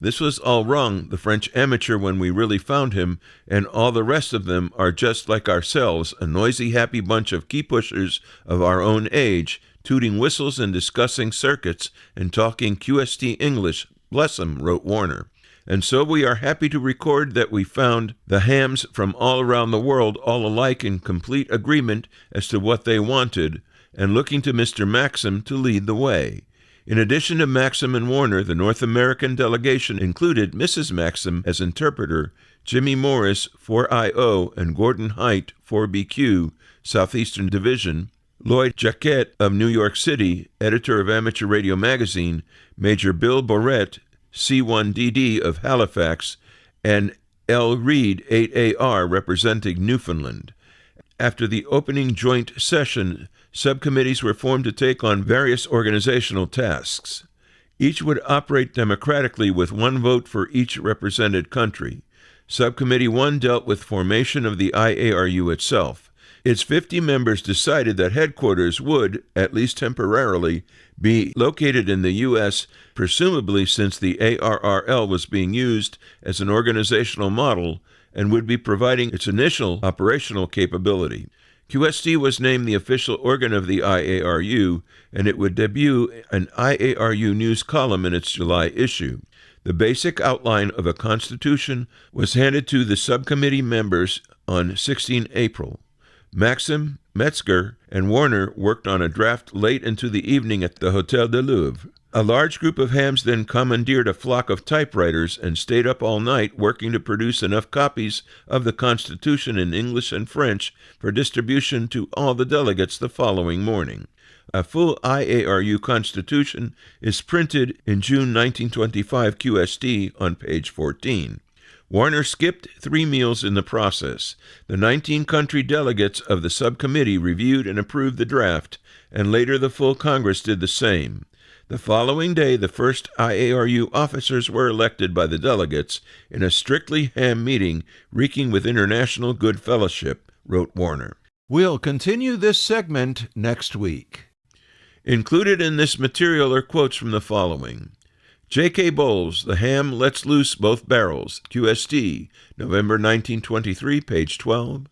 This was all wrong, the French amateur, when we really found him, and all the rest of them are just like ourselves, a noisy, happy bunch of key-pushers of our own age, tooting whistles and discussing circuits and talking QST English, bless 'em, wrote Warner. And so we are happy to record that we found the hams from all around the world all alike in complete agreement as to what they wanted, and looking to Mr. Maxim to lead the way. In addition to Maxim and Warner, the North American delegation included Mrs. Maxim as interpreter, Jimmy Morris, 4IO, and Gordon Haidt, 4BQ, Southeastern Division, Lloyd Jacquet of New York City, editor of Amateur Radio Magazine, Major Bill Borrett, C1DD of Halifax, and L. Reed, 8AR, representing Newfoundland. After the opening joint session, subcommittees were formed to take on various organizational tasks. Each would operate democratically with one vote for each represented country. Subcommittee 1 dealt with formation of the IARU itself. Its 50 members decided that headquarters would, at least temporarily, be located in the U.S., presumably since the ARRL was being used as an organizational model and would be providing its initial operational capability. QST was named the official organ of the IARU, and it would debut an IARU news column in its July issue. The basic outline of a constitution was handed to the subcommittee members on 16 April. Maxim, Metzger, and Warner worked on a draft late into the evening at the Hôtel de Louvre. A large group of hams then commandeered a flock of typewriters and stayed up all night working to produce enough copies of the Constitution in English and French for distribution to all the delegates the following morning. A full IARU Constitution is printed in June 1925 QST on page 14. Warner skipped 3 meals in the process. The 19-country delegates of the subcommittee reviewed and approved the draft, and later the full Congress did the same. The following day, the first IARU officers were elected by the delegates in a strictly ham meeting reeking with international good fellowship, wrote Warner. We'll continue this segment next week. Included in this material are quotes from the following: J.K. Bowles, The Ham Lets Loose Both Barrels, QST, November 1923, page 12.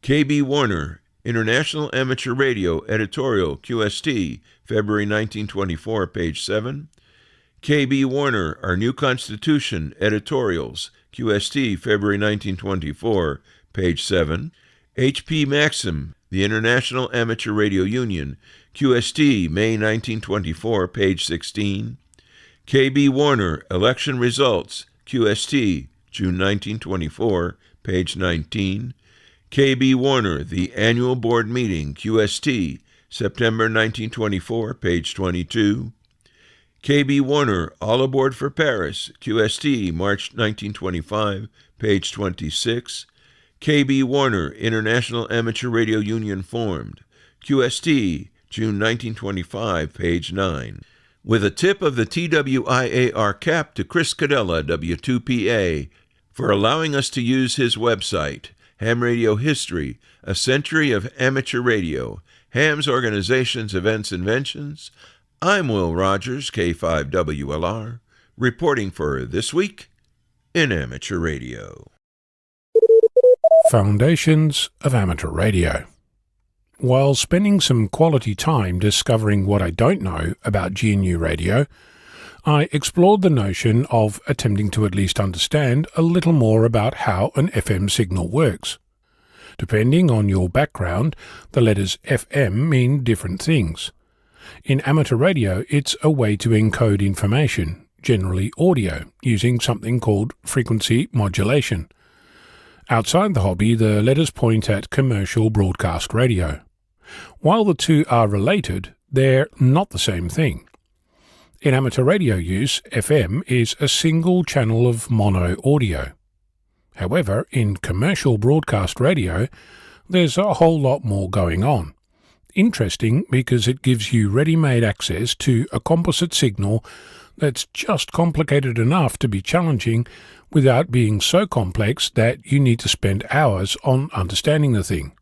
K.B. Warner, International Amateur Radio, Editorial, QST, February 1924, page 7. K.B. Warner, Our New Constitution, Editorials, QST, February 1924, page 7. H.P. Maxim, The International Amateur Radio Union, QST, May 1924, page 16. K.B. Warner, Election Results, QST, June 1924, page 19. K.B. Warner, The Annual Board Meeting, QST, September 1924, page 22. K.B. Warner, All Aboard for Paris, QST, March 1925, page 26. K.B. Warner, International Amateur Radio Union formed, QST, June 1925, page 9. With a tip of the TWIAR cap to Chris Cadella, W2PA, for allowing us to use his website, Ham Radio History, A Century of Amateur Radio, Ham's Organizations, Events, Inventions. I'm Will Rogers, K5WLR, reporting for This Week in Amateur Radio. Foundations of Amateur Radio. While spending some quality time discovering what I don't know about GNU Radio, I explored the notion of attempting to at least understand a little more about how an FM signal works. Depending on your background, the letters FM mean different things. In amateur radio, it's a way to encode information, generally audio, using something called frequency modulation. Outside the hobby, the letters point at commercial broadcast radio. While the two are related, they're not the same thing. In amateur radio use, FM is a single channel of mono audio. However, in commercial broadcast radio, there's a whole lot more going on. Interesting because it gives you ready-made access to a composite signal that's just complicated enough to be challenging without being so complex that you need to spend hours on understanding the thing.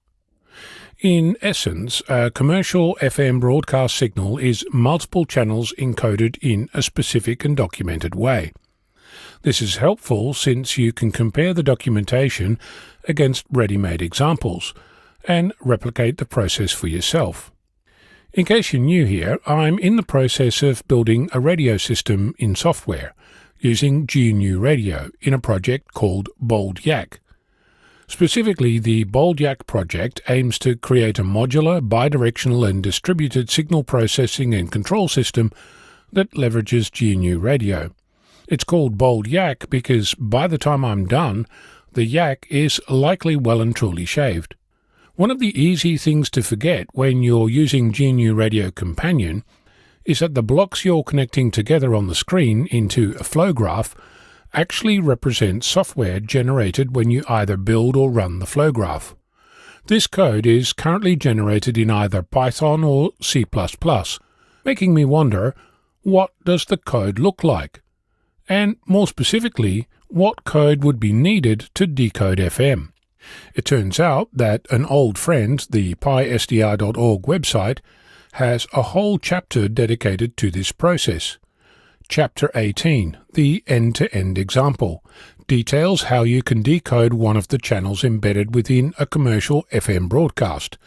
In essence, a commercial FM broadcast signal is multiple channels encoded in a specific and documented way. This is helpful since you can compare the documentation against ready-made examples and replicate the process for yourself. In case you're new here, I'm in the process of building a radio system in software using GNU Radio in a project called Bold Yak. Specifically, the Bold Yak project aims to create a modular, bidirectional and distributed signal processing and control system that leverages GNU Radio. It's called Bold Yak because by the time I'm done, the yak is likely well and truly shaved. One of the easy things to forget when you're using GNU Radio Companion is that the blocks you're connecting together on the screen into a flow graph actually represent software generated when you either build or run the flow graph. This code is currently generated in either Python or C++, making me wonder, what does the code look like? And more specifically, what code would be needed to decode FM? It turns out that an old friend, the pysdr.org website, has a whole chapter dedicated to this process. Chapter 18, the end-to-end example, details how you can decode one of the channels embedded within a commercial FM broadcast,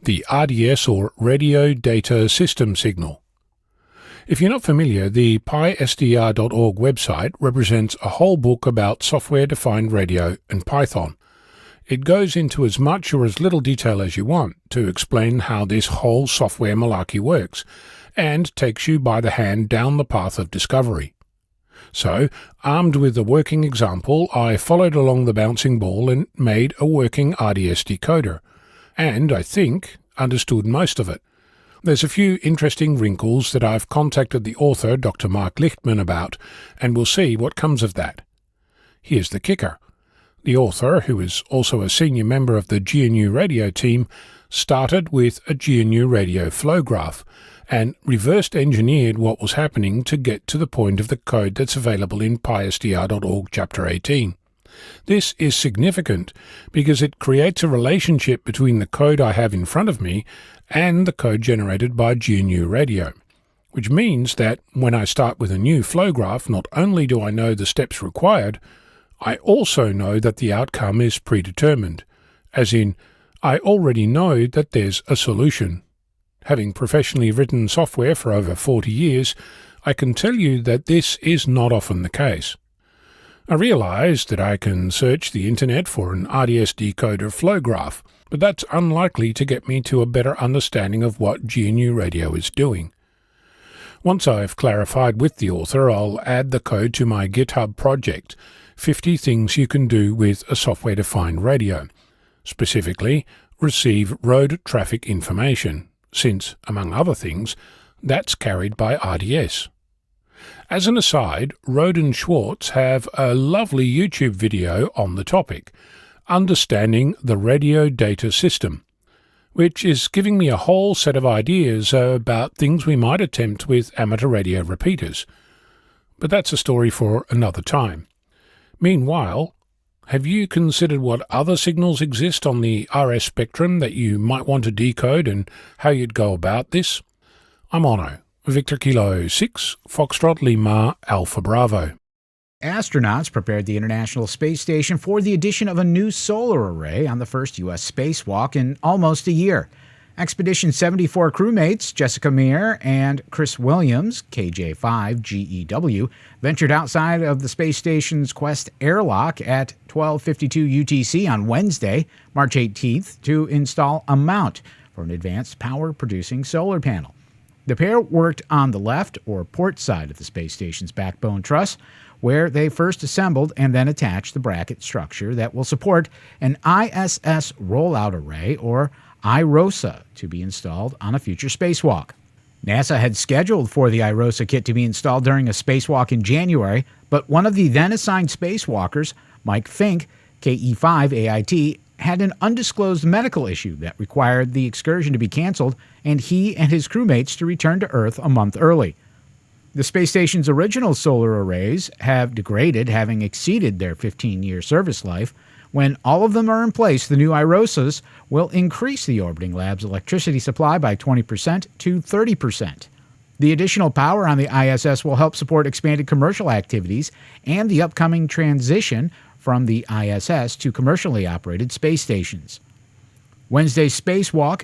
the RDS or Radio Data System signal. If you're not familiar, the pysdr.org website represents a whole book about software-defined radio and Python. It goes into as much or as little detail as you want to explain how this whole software malarkey works, and takes you by the hand down the path of discovery. So, armed with a working example, I followed along the bouncing ball and made a working RDS decoder, and, I think, understood most of it. There's a few interesting wrinkles that I've contacted the author, Dr. Mark Lichtman, about, and we'll see what comes of that. Here's the kicker. The author, who is also a senior member of the GNU Radio team, started with a GNU Radio flow graph and reversed engineered what was happening to get to the point of the code that's available in pysdr.org Chapter 18. This is significant because it creates a relationship between the code I have in front of me and the code generated by GNU Radio, which means that when I start with a new flow graph, not only do I know the steps required, I also know that the outcome is predetermined, as in, I already know that there's a solution. Having professionally written software for over 40 years, I can tell you that this is not often the case. I realize that I can search the internet for an RDS decoder flow graph, but that's unlikely to get me to a better understanding of what GNU Radio is doing. Once I've clarified with the author, I'll add the code to my GitHub project, 50 Things You Can Do with a Software-Defined Radio, specifically receive road traffic information, since, among other things, that's carried by RDS. As an aside, Roden Schwartz have a lovely YouTube video on the topic, Understanding the Radio Data System, which is giving me a whole set of ideas about things we might attempt with amateur radio repeaters. But that's a story for another time. Meanwhile, have you considered what other signals exist on the RS spectrum that you might want to decode and how you'd go about this? I'm Ono, Victor Kilo 6, Foxtrot Lima, Alpha Bravo. Astronauts prepared the International Space Station for the addition of a new solar array on the first U.S. spacewalk in almost a year. Expedition 74 crewmates Jessica Meir and Chris Williams, KJ5GEW, ventured outside of the space station's Quest airlock at 12:52 UTC on Wednesday, March 18th, to install a mount for an advanced power-producing solar panel. The pair worked on the left or port side of the space station's backbone truss, where they first assembled and then attached the bracket structure that will support an ISS rollout array, or IROSA, to be installed on a future spacewalk. NASA had scheduled for the IROSA kit to be installed during a spacewalk in January, but one of the then-assigned spacewalkers, Mike Fink, KE5AIT, had an undisclosed medical issue that required the excursion to be canceled and he and his crewmates to return to Earth a month early. The space station's original solar arrays have degraded, having exceeded their 15-year service life. When all of them are in place, the new IROSAs will increase the orbiting lab's electricity supply by 20% to 30%. The additional power on the ISS will help support expanded commercial activities and the upcoming transition from the ISS to commercially operated space stations. Wednesday's spacewalk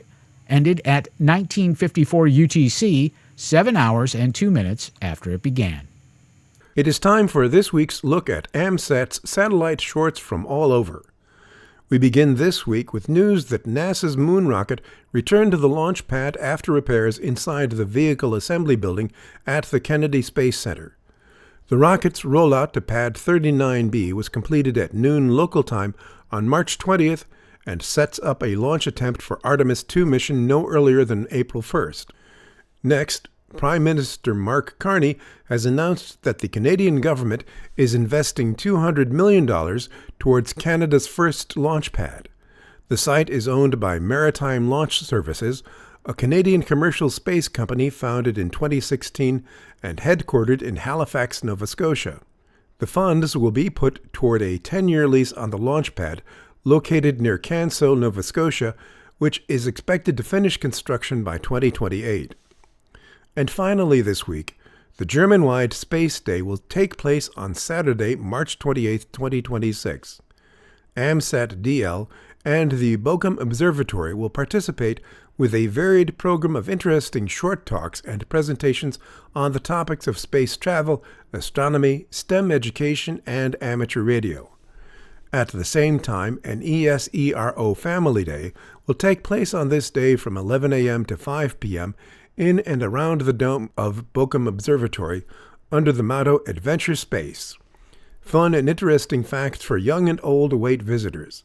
ended at 1954 UTC, 7 hours and 2 minutes after it began. It is time for this week's look at AMSAT's satellite shorts from all over. We begin this week with news that NASA's moon rocket returned to the launch pad after repairs inside the Vehicle Assembly Building at the Kennedy Space Center. The rocket's rollout to Pad 39B was completed at noon local time on March 20th and sets up a launch attempt for Artemis II mission no earlier than April 1st. Next, Prime Minister Mark Carney has announced that the Canadian government is investing $200 million towards Canada's first launch pad. The site is owned by Maritime Launch Services, a Canadian commercial space company founded in 2016 and headquartered in Halifax, Nova Scotia. The funds will be put toward a 10-year lease on the launch pad located near Canso, Nova Scotia, which is expected to finish construction by 2028. And finally this week, the German-wide Space Day will take place on Saturday, March 28, 2026. AMSAT DL and the Bowen Observatory will participate with a varied program of interesting short talks and presentations on the topics of space travel, astronomy, STEM education, and amateur radio. At the same time, an ESERO Family Day will take place on this day from 11 a.m. to 5 p.m. in and around the dome of Bowen Observatory under the motto Adventure Space. Fun and interesting facts for young and old await visitors.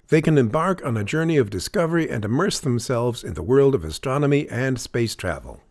They can embark on a journey of discovery and immerse themselves in the world of astronomy and space travel.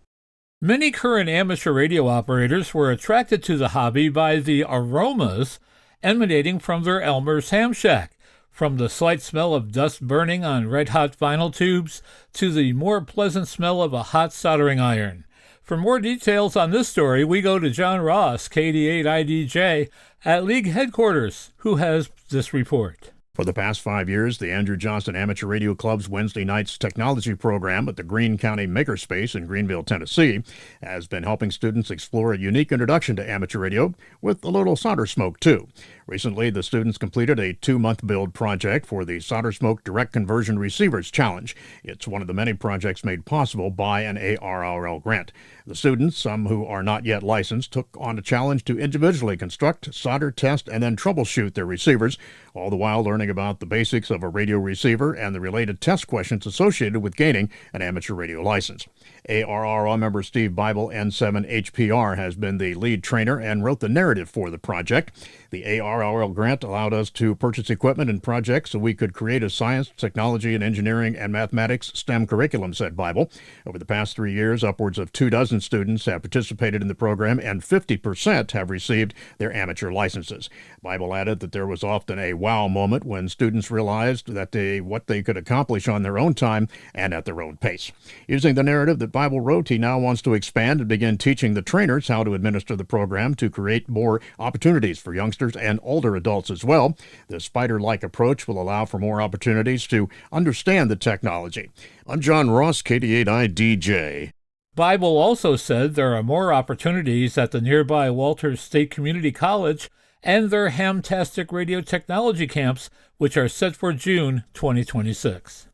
Many current amateur radio operators were attracted to the hobby by the aromas emanating from their Elmer's ham shack, from the slight smell of dust burning on red-hot vinyl tubes to the more pleasant smell of a hot soldering iron. For more details on this story, we go to John Ross, KD8IDJ, at League Headquarters, who has this report. For the past 5 years, the Andrew Johnston Amateur Radio Club's Wednesday night's technology program at the Greene County Makerspace in Greenville, Tennessee, has been helping students explore a unique introduction to amateur radio with a little solder smoke, too. Recently, the students completed a 2-month build project for the Solder Smoke Direct Conversion Receivers Challenge. It's one of the many projects made possible by an ARRL grant. The students, some who are not yet licensed, took on a challenge to individually construct, solder, test, and then troubleshoot their receivers, all the while learning about the basics of a radio receiver and the related test questions associated with gaining an amateur radio license. ARRL member Steve Bible, N7HPR, has been the lead trainer and wrote the narrative for the project. The ARRL grant allowed us to purchase equipment and projects so we could create a science, technology, and engineering and mathematics STEM curriculum, said Bible. Over the past 3 years, upwards of 24 students have participated in the program, and 50% have received their amateur licenses. Bible added that there was often a wow moment when students realized that what they could accomplish on their own time and at their own pace. Using the narrative that Bible wrote, he now wants to expand and begin teaching the trainers how to administer the program to create more opportunities for youngsters and older adults as well. The spider-like approach will allow for more opportunities to understand the technology. I'm John Ross, KD8IDJ. Bible also said there are more opportunities at the nearby Walters State Community College and their Hamtastic radio technology camps, which are set for June 2026.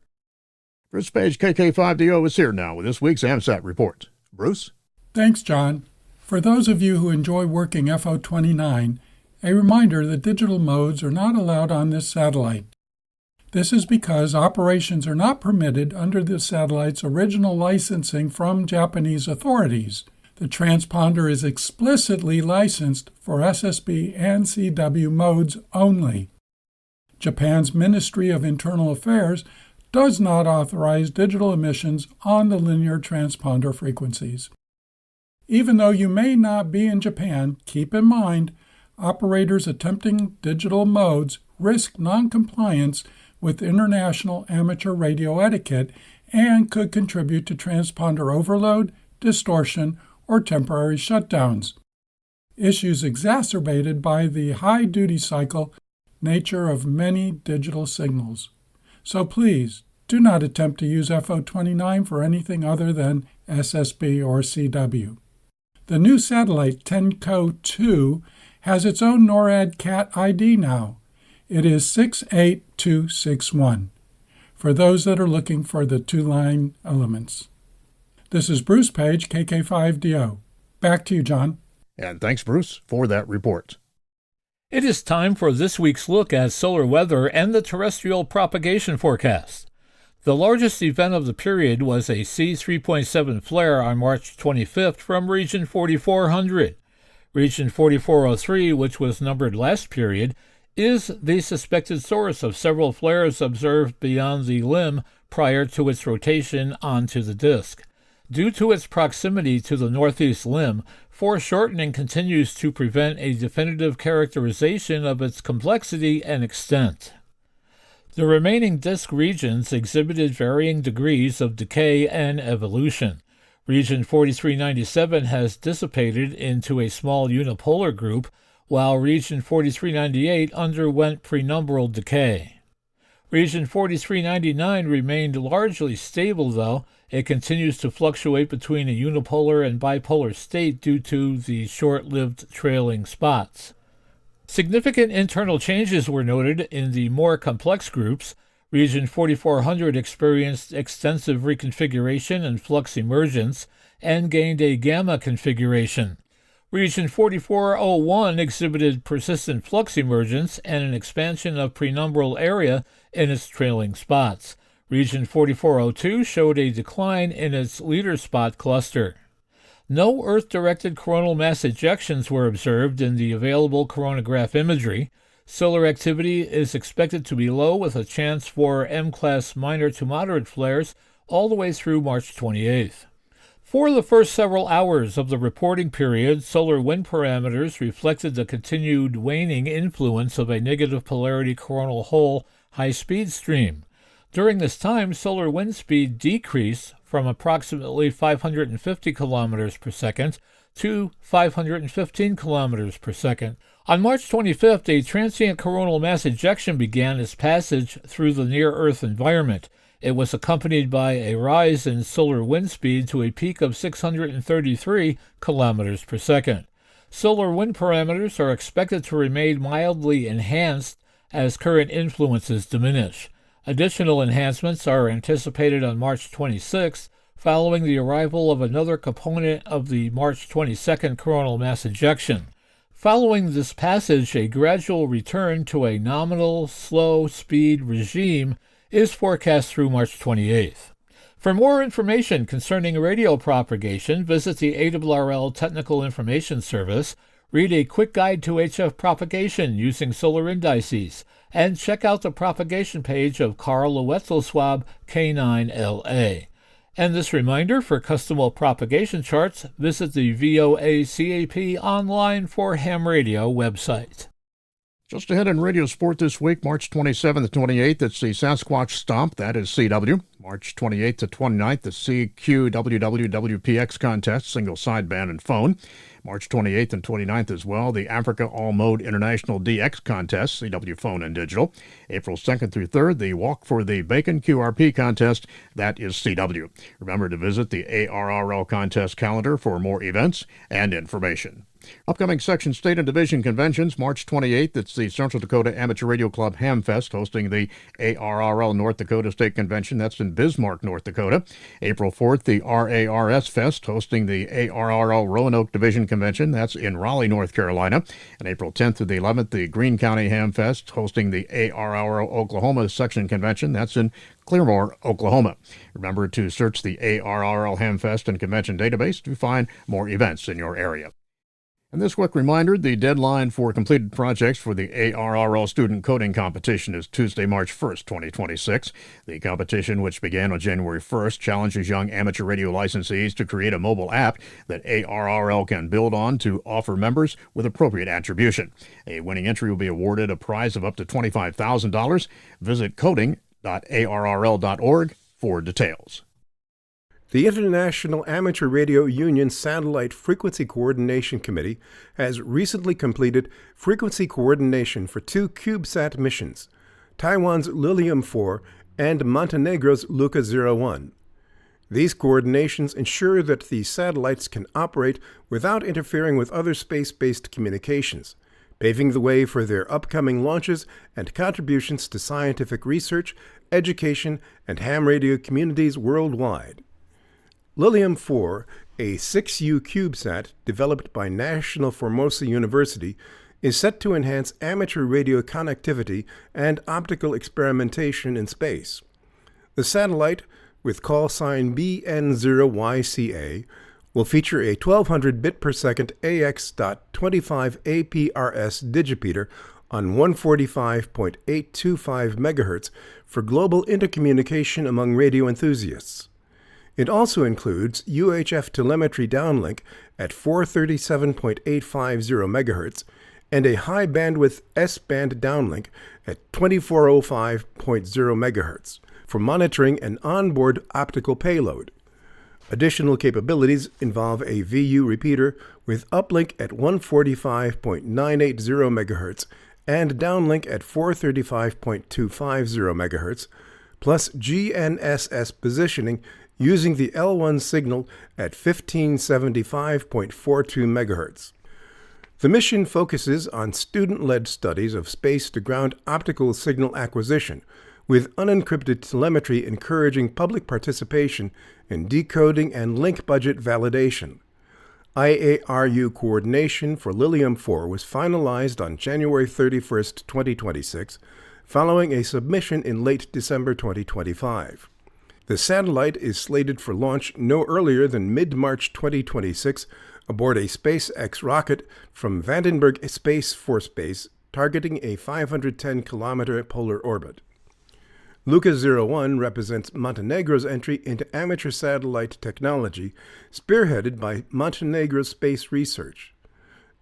Bruce Page, KK5DO, is here now with this week's AMSAT report. Bruce? Thanks, John. For those of you who enjoy working FO29, a reminder that digital modes are not allowed on this satellite. This is because operations are not permitted under the satellite's original licensing from Japanese authorities. The transponder is explicitly licensed for SSB and CW modes only. Japan's Ministry of Internal Affairs does not authorize digital emissions on the linear transponder frequencies. Even though you may not be in Japan, keep in mind, operators attempting digital modes risk noncompliance with international amateur radio etiquette and could contribute to transponder overload, distortion, or temporary shutdowns. Issues exacerbated by the high duty cycle nature of many digital signals. So please, do not attempt to use FO29 for anything other than SSB or CW. The new satellite Tenko 2 has its own NORAD CAT ID now. It is 68261, for those that are looking for the two-line elements. This is Bruce Page, KK5DO. Back to you, John. And thanks, Bruce, for that report. It is time for this week's look at solar weather and the terrestrial propagation forecast. The largest event of the period was a C3.7 flare on March 25th from region 4400. Region 4403, which was numbered last period, is the suspected source of several flares observed beyond the limb prior to its rotation onto the disk. Due to its proximity to the northeast limb, foreshortening continues to prevent a definitive characterization of its complexity and extent. The remaining disk regions exhibited varying degrees of decay and evolution. Region 4397 has dissipated into a small unipolar group, while region 4398 underwent penumbral decay. Region 4399 remained largely stable, though. It continues to fluctuate between a unipolar and bipolar state due to the short-lived trailing spots. Significant internal changes were noted in the more complex groups. Region 4400 experienced extensive reconfiguration and flux emergence and gained a gamma configuration. Region 4401 exhibited persistent flux emergence and an expansion of penumbral area in its trailing spots. Region 4402 showed a decline in its leader spot cluster. No Earth-directed coronal mass ejections were observed in the available coronagraph imagery. Solar activity is expected to be low with a chance for M-class minor to moderate flares all the way through March 28th. For the first several hours of the reporting period, solar wind parameters reflected the continued waning influence of a negative polarity coronal hole high-speed stream. During this time, solar wind speed decreased from approximately 550 kilometers per second to 515 kilometers per second. On March 25th, a transient coronal mass ejection began its passage through the near-Earth environment. It was accompanied by a rise in solar wind speed to a peak of 633 kilometers per second. Solar wind parameters are expected to remain mildly enhanced as current influences diminish. Additional enhancements are anticipated on March 26th, following the arrival of another component of the March 22nd coronal mass ejection. Following this passage, a gradual return to a nominal slow speed regime is forecast through March 28th. For more information concerning radio propagation, visit the ARRL Technical Information Service, read a quick guide to HF propagation using solar indices, and check out the propagation page of Carl Lewetzel-Swab K9LA. And this reminder, for custom propagation charts, visit the VOA-CAP Online for Ham Radio website. Just ahead in radio sport this week, March 27th to 28th, it's the Sasquatch Stomp, that is CW. March 28th to 29th, the CQWWWPX contest, single sideband and phone. March 28th and 29th as well, the Africa All Mode International DX contest, CW phone and digital. April 2nd through 3rd, the Walk for the Bacon QRP contest, that is CW. Remember to visit the ARRL contest calendar for more events and information. Upcoming section, state, and division conventions. March 28th, it's the Central Dakota Amateur Radio Club Hamfest hosting the ARRL North Dakota State Convention. That's in Bismarck, North Dakota. April 4th, the RARS Fest hosting the ARRL Roanoke Division Convention. That's in Raleigh, North Carolina. And April 10th to the 11th, the Greene County Hamfest hosting the ARRL Oklahoma Section Convention. That's in Clearmore, Oklahoma. Remember to search the ARRL Hamfest and Convention database to find more events in your area. And this quick reminder, the deadline for completed projects for the ARRL Student Coding Competition is Tuesday, March 1st, 2026. The competition, which began on January 1st, challenges young amateur radio licensees to create a mobile app that ARRL can build on to offer members with appropriate attribution. A winning entry will be awarded a prize of up to $25,000. Visit coding.arrl.org for details. The International Amateur Radio Union Satellite Frequency Coordination Committee has recently completed frequency coordination for 2 CubeSat missions, Taiwan's Lilium 4 and Montenegro's Luca 01. These coordinations ensure that the satellites can operate without interfering with other space-based communications, paving the way for their upcoming launches and contributions to scientific research, education, and ham radio communities worldwide. Lilium 4, a 6U CubeSat developed by National Formosa University, is set to enhance amateur radio connectivity and optical experimentation in space. The satellite, with call sign BN0YCA, will feature a 1200 bit per second AX.25 APRS digipeater on 145.825 MHz for global intercommunication among radio enthusiasts. It also includes UHF telemetry downlink at 437.850 MHz and a high-bandwidth S-band downlink at 2405.0 MHz for monitoring an onboard optical payload. Additional capabilities involve a VU repeater with uplink at 145.980 MHz and downlink at 435.250 MHz, plus GNSS positioning using the L1 signal at 1575.42 MHz. The mission focuses on student-led studies of space-to-ground optical signal acquisition, with unencrypted telemetry encouraging public participation in decoding and link budget validation. IARU coordination for Lilium 4 was finalized on January 31, 2026, following a submission in late December 2025. The satellite is slated for launch no earlier than mid-March 2026 aboard a SpaceX rocket from Vandenberg Space Force Base, targeting a 510-kilometer polar orbit. Luca 01 represents Montenegro's entry into amateur satellite technology, spearheaded by Montenegro Space Research.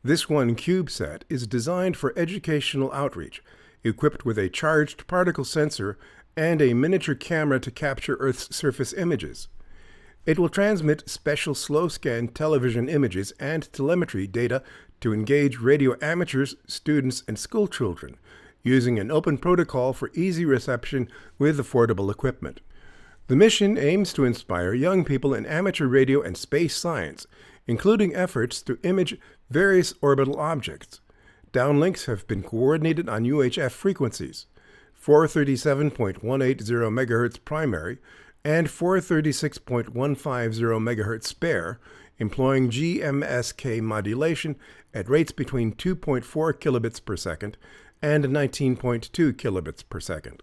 This one CubeSat is designed for educational outreach, equipped with a charged particle sensor and a miniature camera to capture Earth's surface images. It will transmit special slow-scan television images and telemetry data to engage radio amateurs, students, and schoolchildren, using an open protocol for easy reception with affordable equipment. The mission aims to inspire young people in amateur radio and space science, including efforts to image various orbital objects. Downlinks have been coordinated on UHF frequencies, 437.180 MHz primary and 436.150 MHz spare, employing GMSK modulation at rates between 2.4 kilobits per second and 19.2 kilobits per second.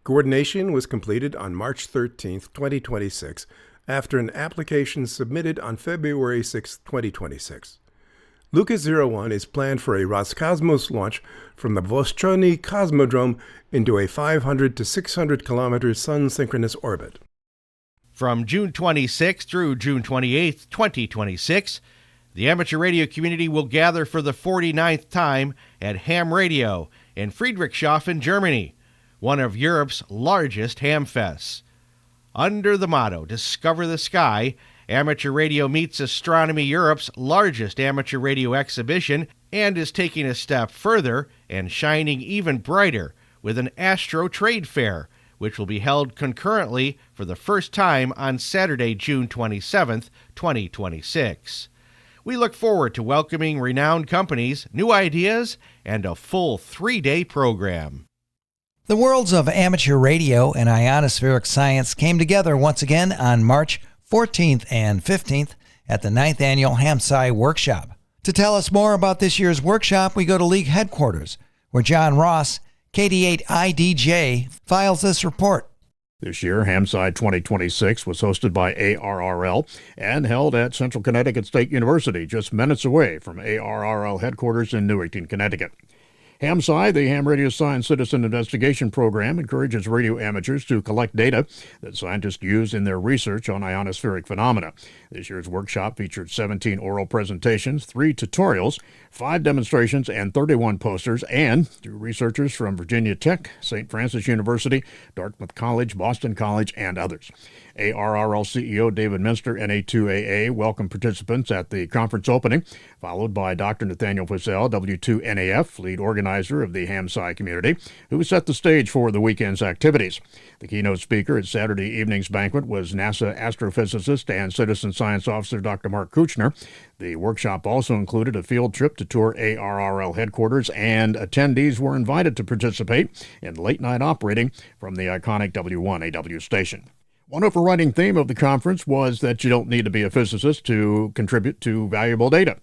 Coordination was completed on March 13, 2026, after an application submitted on February 6, 2026. Luca 01 is planned for a Roscosmos launch from the Vostochny Cosmodrome into a 500 to 600 kilometer sun-synchronous orbit. From June 26 through June 28, 2026, the amateur radio community will gather for the 49th time at Ham Radio in Friedrichshafen, Germany, one of Europe's largest ham fests. Under the motto, Discover the Sky, Amateur Radio meets Astronomy Europe's largest amateur radio exhibition and is taking a step further and shining even brighter with an Astro Trade Fair, which will be held concurrently for the first time on Saturday, June 27th, 2026. We look forward to welcoming renowned companies, new ideas, and a full 3-day program. The worlds of amateur radio and ionospheric science came together once again on March 14th and 15th at the 9th Annual HAMSAT Workshop. To tell us more about this year's workshop, we go to League headquarters, where John Ross, KD8IDJ, files this report. This year, HAMSAT 2026 was hosted by ARRL and held at Central Connecticut State University, just minutes away from ARRL headquarters in Newington, Connecticut. HAMSAT, the Ham Radio Science Citizen Investigation Program, encourages radio amateurs to collect data that scientists use in their research on ionospheric phenomena. This year's workshop featured 17 oral presentations, 3 tutorials, 5 demonstrations, and 31 posters, and through researchers from Virginia Tech, St. Francis University, Dartmouth College, Boston College, and others. ARRL CEO David Minster, NA2AA, welcomed participants at the conference opening, followed by Dr. Nathaniel Fussell, W2NAF, lead organizer of the HAMSAT community, who set the stage for the weekend's activities. The keynote speaker at Saturday evening's banquet was NASA astrophysicist and citizen science officer Dr. Mark Kuchner. The workshop also included a field trip to tour ARRL headquarters, and attendees were invited to participate in late-night operating from the iconic W1AW station. One overriding theme of the conference was that you don't need to be a physicist to contribute to valuable data.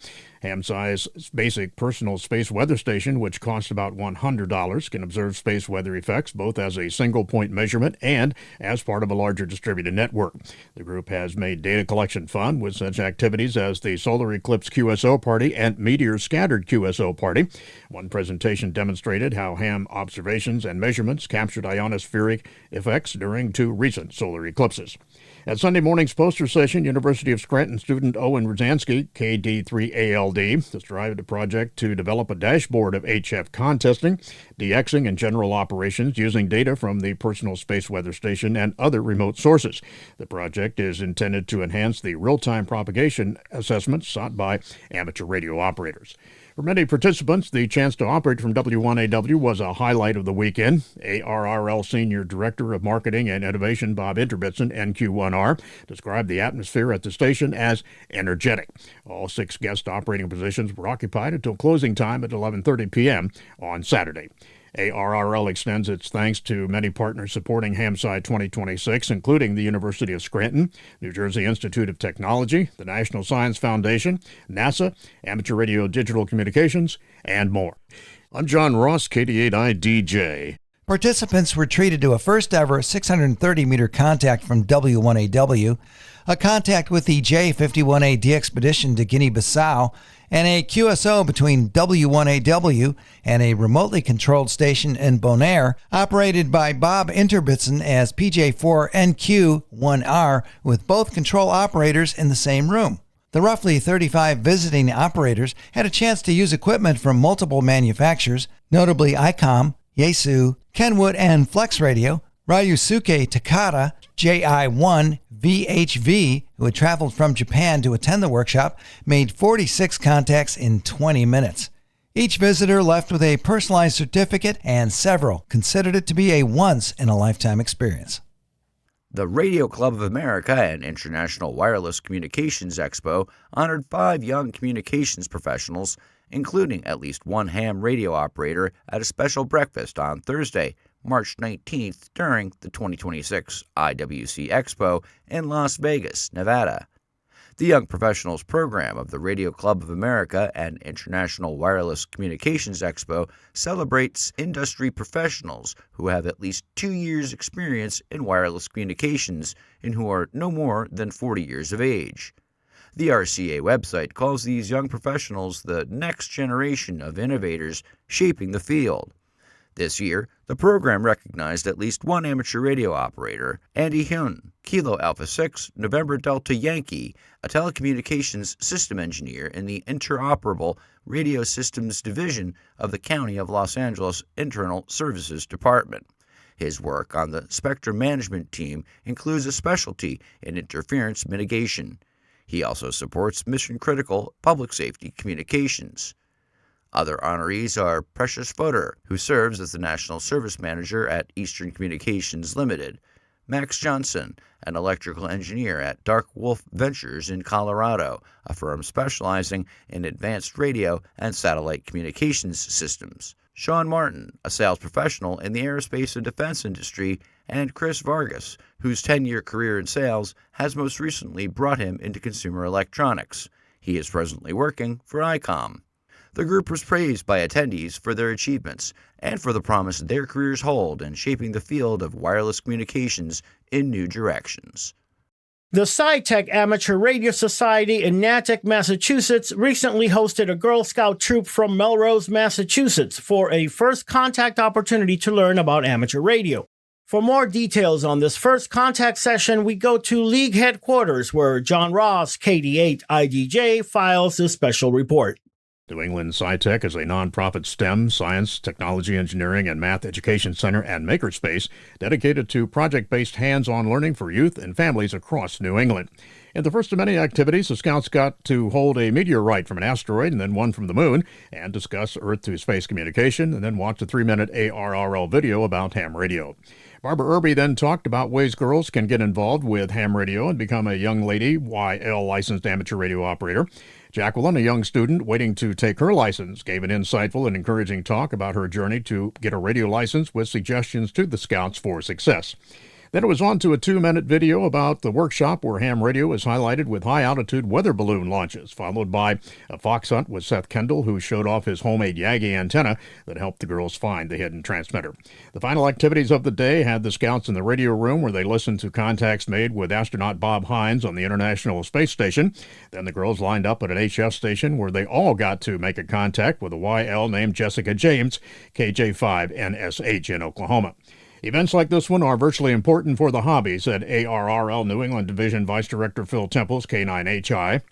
HAMSAT's basic personal space weather station, which costs about $100, can observe space weather effects both as a single-point measurement and as part of a larger distributed network. The group has made data collection fun with such activities as the Solar Eclipse QSO Party and Meteor Scattered QSO Party. One presentation demonstrated how ham observations and measurements captured ionospheric effects during 2 recent solar eclipses. At Sunday morning's poster session, University of Scranton student Owen Rozansky, KD3ALD, described a project to develop a dashboard of HF contesting, DXing, and general operations using data from the Personal Space Weather Station and other remote sources. The project is intended to enhance the real-time propagation assessments sought by amateur radio operators. For many participants, the chance to operate from W1AW was a highlight of the weekend. ARRL Senior Director of Marketing and Innovation Bob Interbitson, NQ1R, described the atmosphere at the station as energetic. All 6 guest operating positions were occupied until closing time at 11:30 p.m. on Saturday. ARRL extends its thanks to many partners supporting HAMSAT 2026, including the University of Scranton, New Jersey Institute of Technology, the National Science Foundation, NASA, Amateur Radio Digital Communications, and more. I'm John Ross, KD8IDJ. Participants were treated to a first-ever 630-meter contact from W1AW, a contact with the J51A de-expedition to Guinea-Bissau, and a QSO between W1AW and a remotely controlled station in Bonaire, operated by Bob Interbitson as PJ4NQ1R, with both control operators in the same room. The roughly 35 visiting operators had a chance to use equipment from multiple manufacturers, notably ICOM, Yaesu, Kenwood, and Flex Radio. Ryusuke Takada, JI1 VHV, who had traveled from Japan to attend the workshop, made 46 contacts in 20 minutes. Each visitor left with a personalized certificate, and several considered it to be a once-in-a-lifetime experience. The Radio Club of America and International Wireless Communications Expo honored 5 young communications professionals, including at least 1 ham radio operator, at a special breakfast on Thursday, March 19th, during the 2026 IWC Expo in Las Vegas, Nevada. The Young Professionals program of the Radio Club of America and International Wireless Communications Expo celebrates industry professionals who have at least 2 years' experience in wireless communications and who are no more than 40 years of age. The RCA website calls these young professionals the next generation of innovators shaping the field. This year, the program recognized at least 1 amateur radio operator, Andy Hyun, Kilo Alpha 6, November Delta Yankee, a telecommunications system engineer in the Interoperable Radio Systems Division of the County of Los Angeles Internal Services Department. His work on the spectrum management team includes a specialty in interference mitigation. He also supports mission-critical public safety communications. Other honorees are Precious Fodor, who serves as the National Service Manager at Eastern Communications Limited, Max Johnson, an electrical engineer at Dark Wolf Ventures in Colorado, a firm specializing in advanced radio and satellite communications systems. Sean Martin, a sales professional in the aerospace and defense industry, and Chris Vargas, whose 10-year career in sales has most recently brought him into consumer electronics. He is presently working for ICOM. The group was praised by attendees for their achievements and for the promise their careers hold in shaping the field of wireless communications in new directions. The SciTech Amateur Radio Society in Natick, Massachusetts recently hosted a Girl Scout troop from Melrose, Massachusetts for a first contact opportunity to learn about amateur radio. For more details on this first contact session, we go to League headquarters where John Ross, KD8IDJ, files this special report. New England SciTech is a nonprofit STEM, science, technology, engineering, and math education center and makerspace dedicated to project-based hands-on learning for youth and families across New England. In the first of many activities, the Scouts got to hold a meteorite from an asteroid and then one from the moon and discuss Earth-to-space communication and then watch a 3-minute ARRL video about ham radio. Barbara Irby then talked about ways girls can get involved with ham radio and become a young lady YL licensed amateur radio operator. Jacqueline, a young student waiting to take her license, gave an insightful and encouraging talk about her journey to get a radio license with suggestions to the Scouts for success. Then it was on to a 2-minute video about the workshop where ham radio is highlighted with high-altitude weather balloon launches, followed by a fox hunt with Seth Kendall, who showed off his homemade Yagi antenna that helped the girls find the hidden transmitter. The final activities of the day had the Scouts in the radio room where they listened to contacts made with astronaut Bob Hines on the International Space Station. Then the girls lined up at an HF station where they all got to make a contact with a YL named Jessica James, KJ5NSH in Oklahoma. Events like this one are virtually important for the hobby, said ARRL New England Division Vice Director Phil Temples, K9HI.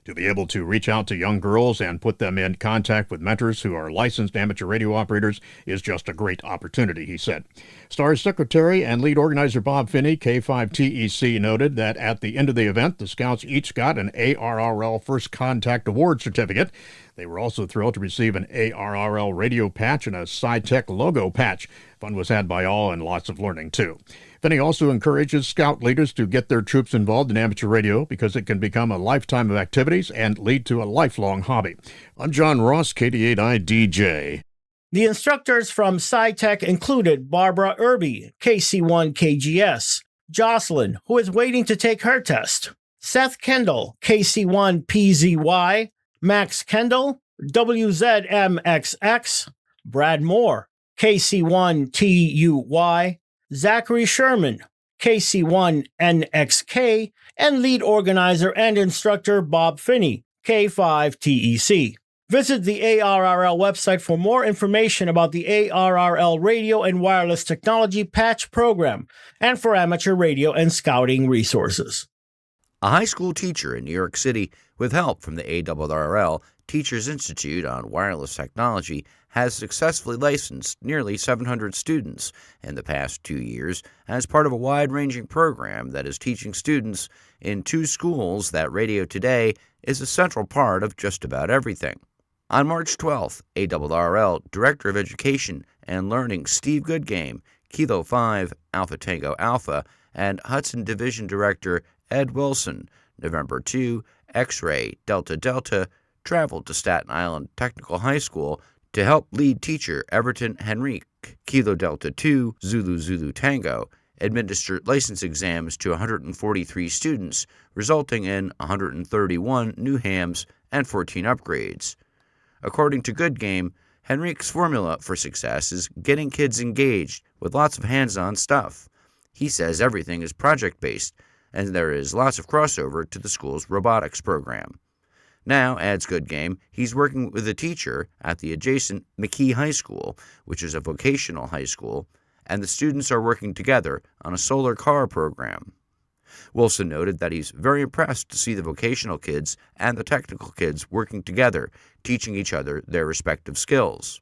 To be able to reach out to young girls and put them in contact with mentors who are licensed amateur radio operators is just a great opportunity, he said. STAR's secretary and lead organizer Bob Finney, K5TEC, noted that at the end of the event, the Scouts each got an ARRL First Contact Award certificate. They were also thrilled to receive an ARRL radio patch and a SciTech logo patch. Fun was had by all and lots of learning, too. Finney also encourages Scout leaders to get their troops involved in amateur radio because it can become a lifetime of activities and lead to a lifelong hobby. I'm John Ross, KD8IDJ. The instructors from SciTech included Barbara Irby, KC1KGS, Jocelyn, who is waiting to take her test, Seth Kendall, KC1PZY, Max Kendall, WZMXX, Brad Moore, KC1TUY, Zachary Sherman, KC1NXK, and lead organizer and instructor Bob Finney, K5TEC. Visit the ARRL website for more information about the ARRL radio and wireless technology patch program and for amateur radio and scouting resources. A high school teacher in New York City, with help from the ARRL Teachers Institute on Wireless Technology, has successfully licensed nearly 700 students in the past 2 years as part of a wide-ranging program that is teaching students in 2 schools that radio today is a central part of just about everything. On March 12th, ARRL Director of Education and Learning Steve Goodgame, Kilo 5 Alpha Tango Alpha, and Hudson Division Director Ed Wilson, November 2, X-Ray Delta Delta, traveled to Staten Island Technical High School to help lead teacher Everton Henrique, Kilo Delta 2 Zulu Zulu Tango, administer license exams to 143 students, resulting in 131 new hams and 14 upgrades. According to Goodgame, Henrique's formula for success is getting kids engaged with lots of hands-on stuff. He says everything is project-based, and there is lots of crossover to the school's robotics program. Now, adds Goodgame, he's working with a teacher at the adjacent McKee High School, which is a vocational high school, and the students are working together on a solar car program. Wilson noted that he's very impressed to see the vocational kids and the technical kids working together, teaching each other their respective skills.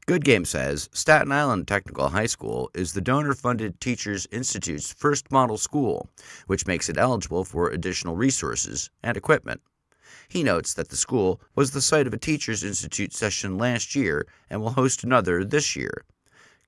Goodgame says Staten Island Technical High School is the donor-funded Teachers Institute's first model school, which makes it eligible for additional resources and equipment. He notes that the school was the site of a Teachers Institute session last year and will host another this year.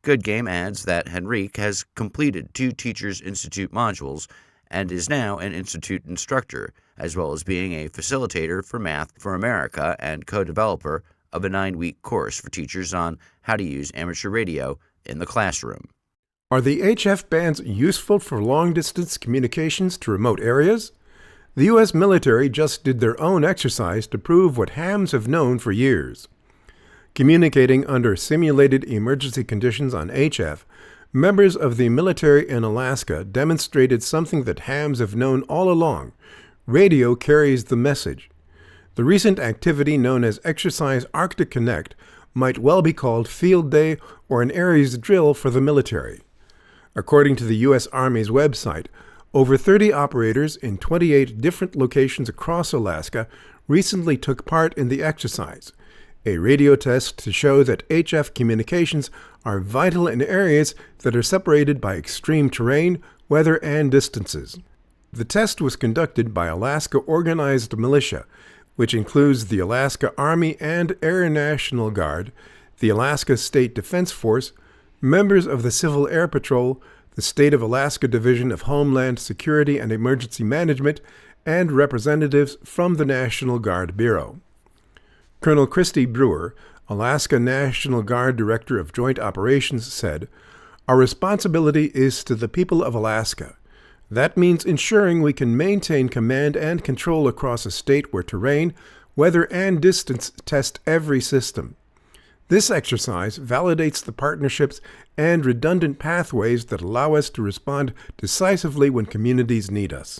Good Game adds that Henrique has completed 2 Teachers Institute modules and is now an Institute instructor, as well as being a facilitator for Math for America and co-developer of a 9-week course for teachers on how to use amateur radio in the classroom. Are the HF bands useful for long-distance communications to remote areas? The U.S. military just did their own exercise to prove what hams have known for years. Communicating under simulated emergency conditions on HF, members of the military in Alaska demonstrated something that hams have known all along. Radio carries the message. The recent activity known as Exercise Arctic Connect might well be called Field Day or an Aries drill for the military. According to the U.S. Army's website, over 30 operators in 28 different locations across Alaska recently took part in the exercise, a radio test to show that HF communications are vital in areas that are separated by extreme terrain, weather, and distances. The test was conducted by Alaska Organized Militia, which includes the Alaska Army and Air National Guard, the Alaska State Defense Force, members of the Civil Air Patrol, the State of Alaska Division of Homeland Security and Emergency Management, and representatives from the National Guard Bureau. Colonel Christy Brewer, Alaska National Guard Director of Joint Operations, said, "Our responsibility is to the people of Alaska. That means ensuring we can maintain command and control across a state where terrain, weather, and distance test every system. This exercise validates the partnerships and redundant pathways that allow us to respond decisively when communities need us."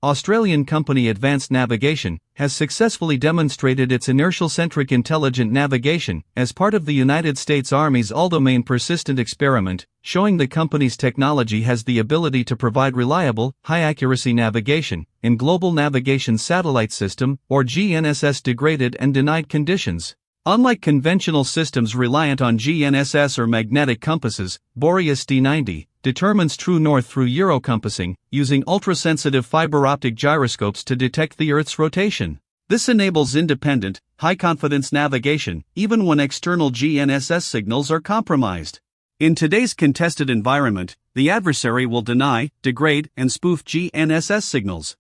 Australian company Advanced Navigation has successfully demonstrated its inertial-centric intelligent navigation as part of the United States Army's All-Domain Persistent Experiment, showing the company's technology has the ability to provide reliable, high-accuracy navigation in Global Navigation Satellite System or GNSS degraded and denied conditions. Unlike conventional systems reliant on GNSS or magnetic compasses, Boreas D90 determines true north through Eurocompassing, using ultra-sensitive fiber-optic gyroscopes to detect the Earth's rotation. This enables independent, high-confidence navigation, even when external GNSS signals are compromised. In today's contested environment, the adversary will deny, degrade, and spoof GNSS signals.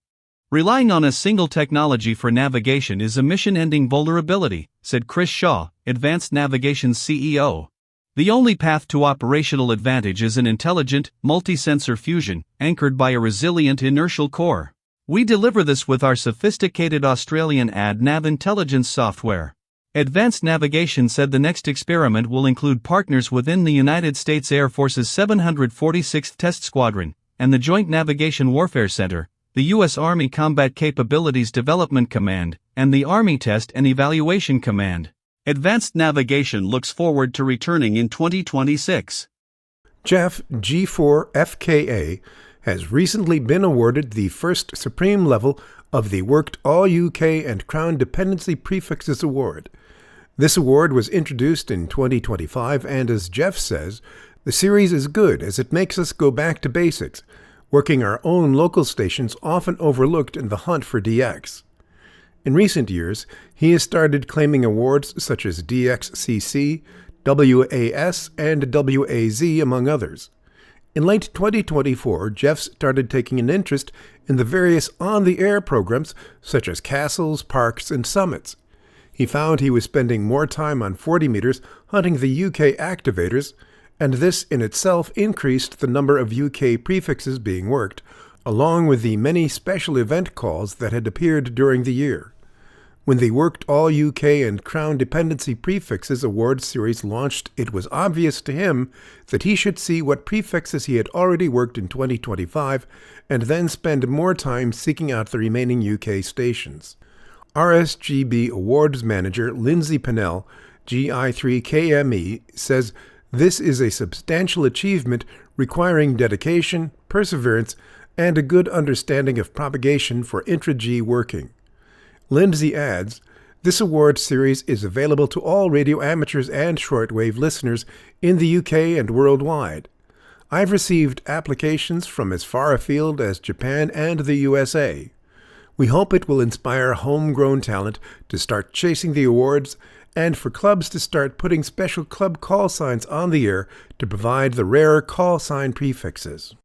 Relying on a single technology for navigation is a mission-ending vulnerability, said Chris Shaw, Advanced Navigation's CEO. The only path to operational advantage is an intelligent, multi-sensor fusion, anchored by a resilient inertial core. We deliver this with our sophisticated Australian AdNav intelligence software. Advanced Navigation said the next experiment will include partners within the United States Air Force's 746th Test Squadron and the Joint Navigation Warfare Center, the U.S. Army Combat Capabilities Development Command, and the Army Test and Evaluation Command. Advanced Navigation looks forward to returning in 2026. Geoff G4FKA has recently been awarded the first supreme level of the Worked All UK and Crown Dependency Prefixes Award. This award was introduced in 2025, and as Geoff says, the series is good as it makes us go back to basics, working our own local stations often overlooked in the hunt for DX. In recent years, he has started claiming awards such as DXCC, WAS, and WAZ, among others. In late 2024, Geoff started taking an interest in the various on-the-air programs such as Castles, Parks, and Summits. He found he was spending more time on 40 meters hunting the UK activators, and this in itself increased the number of UK prefixes being worked, along with the many special event calls that had appeared during the year. When the Worked All UK and Crown Dependency Prefixes Award series launched, it was obvious to him that he should see what prefixes he had already worked in 2025 and then spend more time seeking out the remaining UK stations. RSGB Awards Manager Lindsay Pennell, GI3KME, says this is a substantial achievement requiring dedication, perseverance, and a good understanding of propagation for intra-G working. Lindsay adds, this award series is available to all radio amateurs and shortwave listeners in the UK and worldwide. I've received applications from as far afield as Japan and the USA. We hope it will inspire homegrown talent to start chasing the awards and for clubs to start putting special club call signs on the air to provide the rarer call sign prefixes.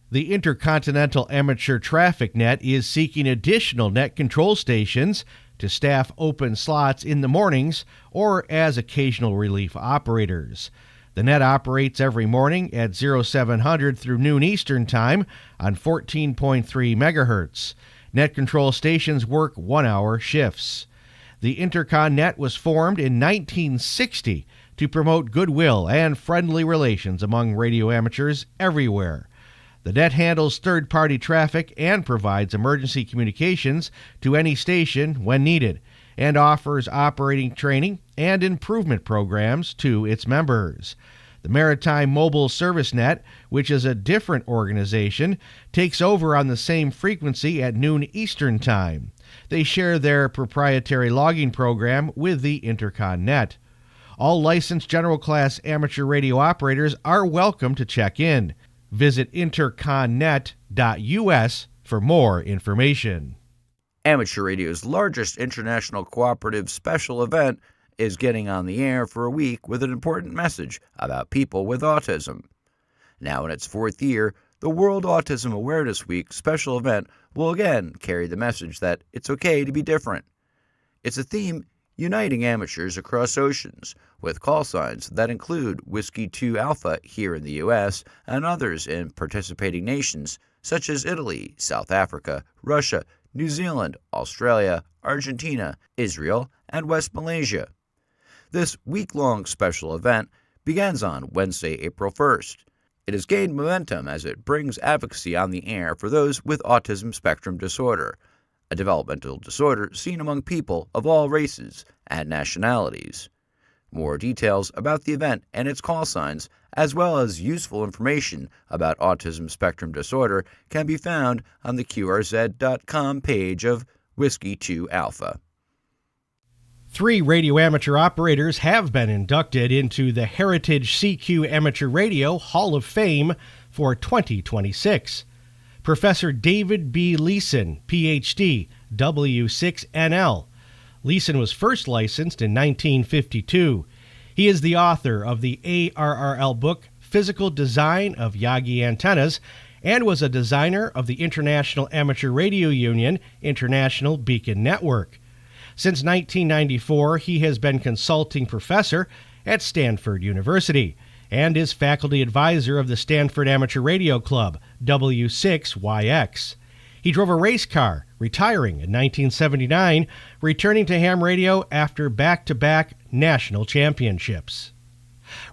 The Intercontinental Amateur Traffic Net is seeking additional net control stations to staff open slots in the mornings or as occasional relief operators. The net operates every morning at 0700 through noon Eastern Time on 14.3 megahertz. Net control stations work 1-hour shifts. The Intercon Net was formed in 1960 to promote goodwill and friendly relations among radio amateurs everywhere. The net handles third-party traffic and provides emergency communications to any station when needed, and offers operating training and improvement programs to its members. The Maritime Mobile Service Net, which is a different organization, takes over on the same frequency at noon Eastern Time. They share their proprietary logging program with the Intercon Net. All licensed general class amateur radio operators are welcome to check in. Visit interconnet.us for more information. Amateur radio's largest international cooperative special event is getting on the air for a week with an important message about people with autism. Now in its 4th year, the World Autism Awareness Week special event will again carry the message that it's okay to be different. It's a theme uniting amateurs across oceans, with call signs that include Whiskey 2 Alpha here in the U.S. and others in participating nations such as Italy, South Africa, Russia, New Zealand, Australia, Argentina, Israel, and West Malaysia. This week-long special event begins on Wednesday, April 1st. It has gained momentum as it brings advocacy on the air for those with autism spectrum disorder, a developmental disorder seen among people of all races and nationalities. More details about the event and its call signs, as well as useful information about autism spectrum disorder, can be found on the QRZ.com page of Whiskey 2 Alpha. 3 radio amateur operators have been inducted into the Heritage CQ Amateur Radio Hall of Fame for 2026. Professor David B. Leeson, Ph.D., W6NL. Leeson was first licensed in 1952. He is the author of the ARRL book Physical Design of Yagi Antennas and was a designer of the International Amateur Radio Union International Beacon Network. Since 1994, he has been consulting professor at Stanford University and is faculty advisor of the Stanford Amateur Radio Club, W6YX. He drove a race car, retiring in 1979, returning to ham radio after back-to-back national championships.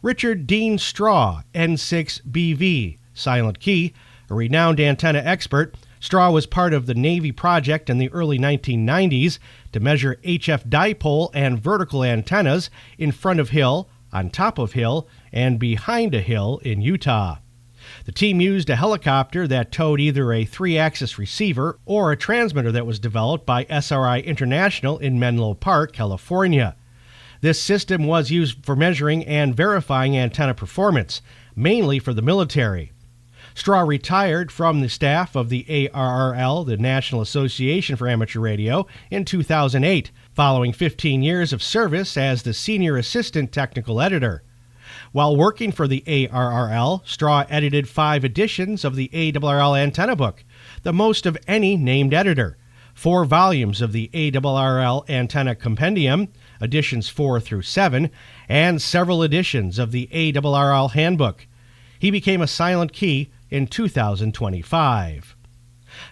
Richard Dean Straw, N6BV, Silent Key, a renowned antenna expert. Straw was part of the Navy project in the early 1990s to measure HF dipole and vertical antennas in front of hill, on top of hill, and behind a hill in Utah. The team used a helicopter that towed either a 3-axis receiver or a transmitter that was developed by SRI International in Menlo Park, California. This system was used for measuring and verifying antenna performance, mainly for the military. Straw retired from the staff of the ARRL, the National Association for Amateur Radio, in 2008, following 15 years of service as the Senior Assistant Technical Editor. While working for the ARRL, Straw edited 5 editions of the ARRL Antenna Book, the most of any named editor, 4 volumes of the ARRL Antenna Compendium, editions 4 through 7, and several editions of the ARRL Handbook. He became a Silent Key in 2025.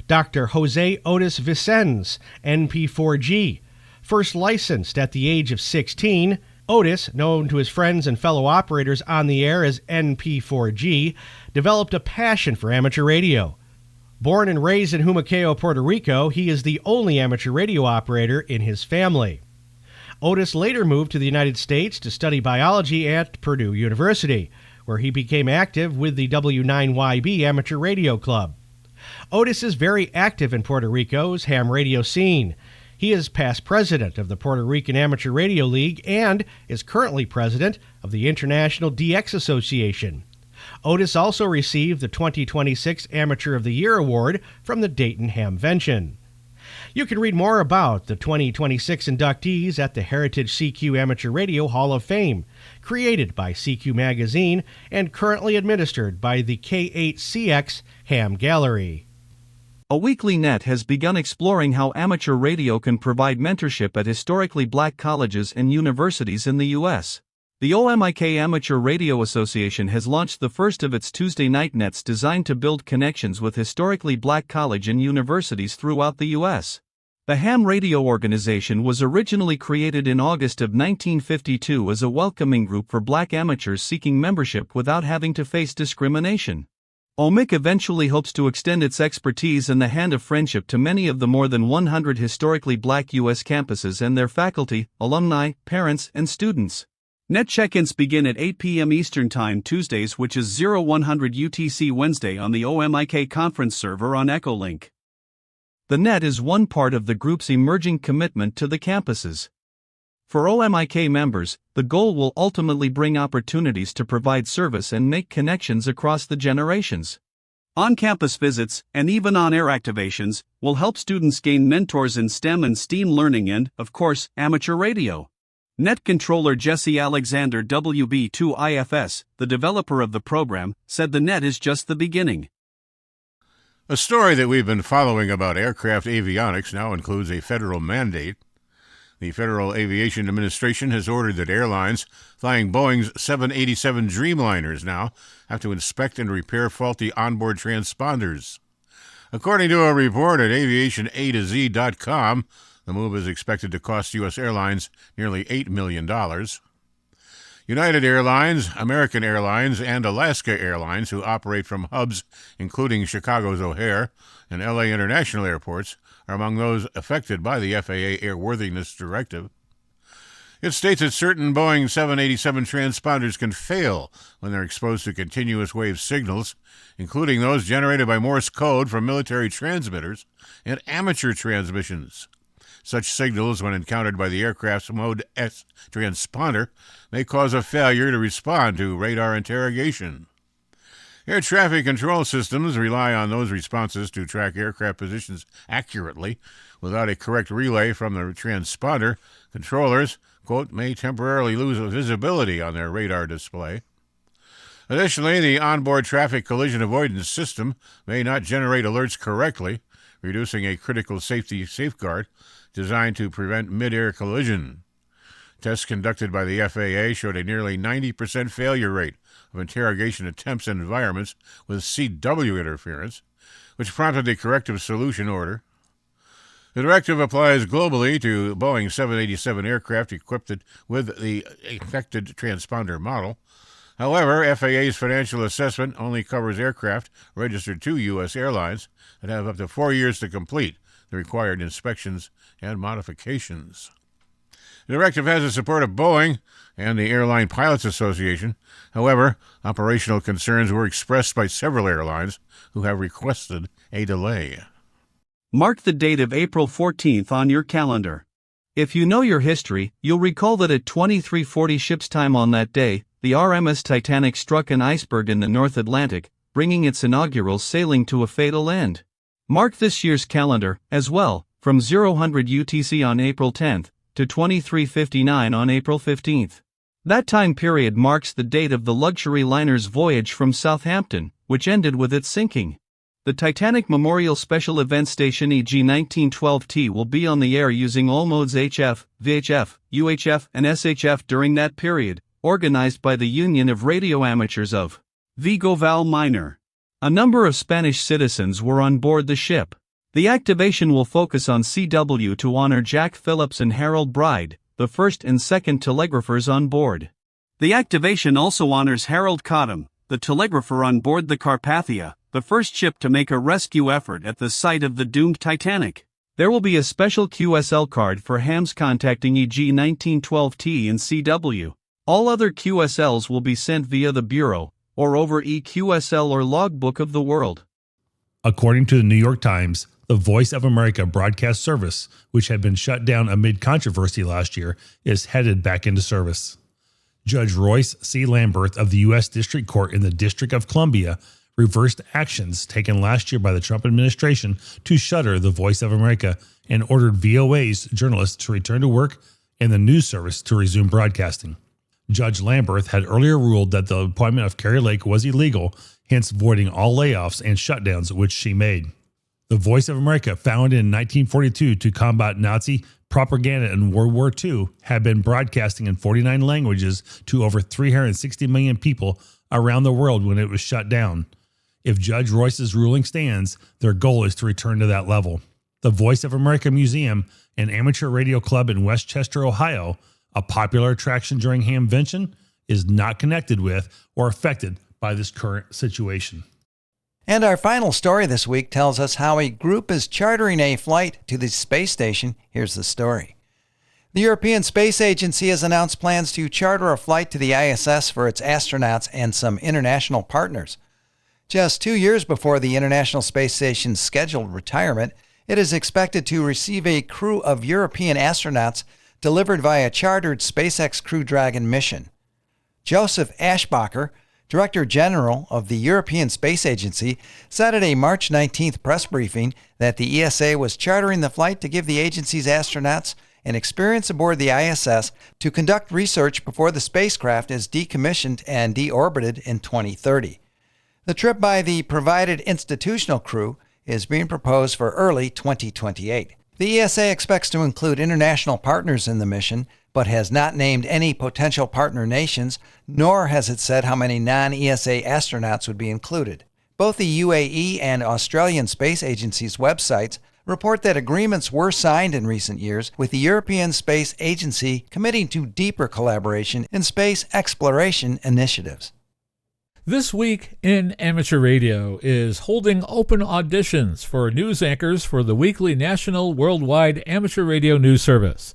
Dr. Jose Otis Vicens, NP4G, first licensed at the age of 16, Otis, known to his friends and fellow operators on the air as NP4G, developed a passion for amateur radio. Born and raised in Humacao, Puerto Rico, he is the only amateur radio operator in his family. Otis later moved to the United States to study biology at Purdue University, where he became active with the W9YB Amateur Radio Club. Otis is very active in Puerto Rico's ham radio scene. He is past president of the Puerto Rican Amateur Radio League and is currently president of the International DX Association. Otis also received the 2026 Amateur of the Year Award from the Dayton Hamvention. You can read more about the 2026 inductees at the Heritage CQ Amateur Radio Hall of Fame, created by CQ Magazine and currently administered by the K8CX Ham Gallery. A Weekly Net has begun exploring how amateur radio can provide mentorship at historically black colleges and universities in the U.S. The OMIK Amateur Radio Association has launched the first of its Tuesday night nets designed to build connections with historically black college and universities throughout the U.S. The Ham Radio Organization was originally created in August of 1952 as a welcoming group for black amateurs seeking membership without having to face discrimination. OMIK eventually hopes to extend its expertise and the hand of friendship to many of the more than 100 historically black U.S. campuses and their faculty, alumni, parents, and students. Net check-ins begin at 8 p.m. Eastern Time Tuesdays, which is 0100 UTC Wednesday on the OMIK conference server on Echolink. The net is one part of the group's emerging commitment to the campuses. For OMIK members, the goal will ultimately bring opportunities to provide service and make connections across the generations. On-campus visits, and even on-air activations, will help students gain mentors in STEM and STEAM learning and, of course, amateur radio. Net controller Jesse Alexander WB2IFS, the developer of the program, said the net is just the beginning. A story that we've been following about aircraft avionics now includes a federal mandate. The Federal Aviation Administration has ordered that airlines flying Boeing's 787 Dreamliners now have to inspect and repair faulty onboard transponders. According to a report at aviationatoz.com, the move is expected to cost U.S. airlines nearly $8 million. United Airlines, American Airlines, and Alaska Airlines, who operate from hubs including Chicago's O'Hare and L.A. International Airports, are among those affected by the FAA Airworthiness Directive. It states that certain Boeing 787 transponders can fail when they're exposed to continuous wave signals, including those generated by Morse code from military transmitters and amateur transmissions. Such signals, when encountered by the aircraft's Mode S transponder, may cause a failure to respond to radar interrogation. Air traffic control systems rely on those responses to track aircraft positions accurately. Without a correct relay from the transponder, controllers, quote, may temporarily lose visibility on their radar display. Additionally, the onboard traffic collision avoidance system may not generate alerts correctly, reducing a critical safety safeguard designed to prevent mid-air collision. Tests conducted by the FAA showed a nearly 90% failure rate of interrogation attempts in environments with CW interference, which prompted a corrective solution order. The directive applies globally to Boeing 787 aircraft equipped with the affected transponder model. However, FAA's financial assessment only covers aircraft registered to U.S. airlines that have up to 4 years to complete the required inspections and modifications. The directive has the support of Boeing and the Airline Pilots Association. However, operational concerns were expressed by several airlines who have requested a delay. Mark the date of April 14th on your calendar. If you know your history, you'll recall that at 23:40 ship's time on that day, the RMS Titanic struck an iceberg in the North Atlantic, bringing its inaugural sailing to a fatal end. Mark this year's calendar, as well, from 0000 UTC on April 10th to 23:59 on April 15th. That time period marks the date of the luxury liner's voyage from Southampton, which ended with its sinking. The Titanic Memorial Special Event Station EG-1912T will be on the air using all modes HF, VHF, UHF, and SHF during that period, organized by the Union of Radio Amateurs of Vigo Val Minor. A number of Spanish citizens were on board the ship. The activation will focus on CW to honor Jack Phillips and Harold Bride, the first and second telegraphers on board. The activation also honors Harold Cottam, the telegrapher on board the Carpathia, the first ship to make a rescue effort at the site of the doomed Titanic. There will be a special QSL card for hams contacting EG-1912T and CW. All other QSLs will be sent via the Bureau, or over EQSL or Logbook of the World. According to the New York Times, the Voice of America broadcast service, which had been shut down amid controversy last year, is headed back into service. Judge Royce C. Lamberth of the U.S. District Court in the District of Columbia reversed actions taken last year by the Trump administration to shutter the Voice of America and ordered VOA's journalists to return to work and the news service to resume broadcasting. Judge Lamberth had earlier ruled that the appointment of Kari Lake was illegal, hence voiding all layoffs and shutdowns which she made. The Voice of America, founded in 1942 to combat Nazi propaganda in World War II, had been broadcasting in 49 languages to over 360 million people around the world when it was shut down. If Judge Royce's ruling stands, their goal is to return to that level. The Voice of America Museum, an amateur radio club in Westchester, Ohio, a popular attraction during Hamvention, is not connected with or affected by this current situation. And our final story this week tells us how a group is chartering a flight to the space station. Here's the story. The European Space Agency has announced plans to charter a flight to the ISS for its astronauts and some international partners. Just 2 years before the International Space Station's scheduled retirement, it is expected to receive a crew of European astronauts delivered via chartered SpaceX Crew Dragon mission. Joseph Ashbacher, Director General of the European Space Agency, said at a March 19th press briefing that the ESA was chartering the flight to give the agency's astronauts an experience aboard the ISS to conduct research before the spacecraft is decommissioned and deorbited in 2030. The trip by the provided institutional crew is being proposed for early 2028. The ESA expects to include international partners in the mission, but has not named any potential partner nations, nor has it said how many non-ESA astronauts would be included. Both the UAE and Australian Space Agency's websites report that agreements were signed in recent years, with the European Space Agency committing to deeper collaboration in space exploration initiatives. This Week in Amateur Radio is holding open auditions for news anchors for the weekly national worldwide amateur radio news service.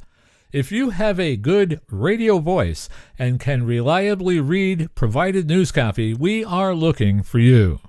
If you have a good radio voice and can reliably read provided news copy, we are looking for you.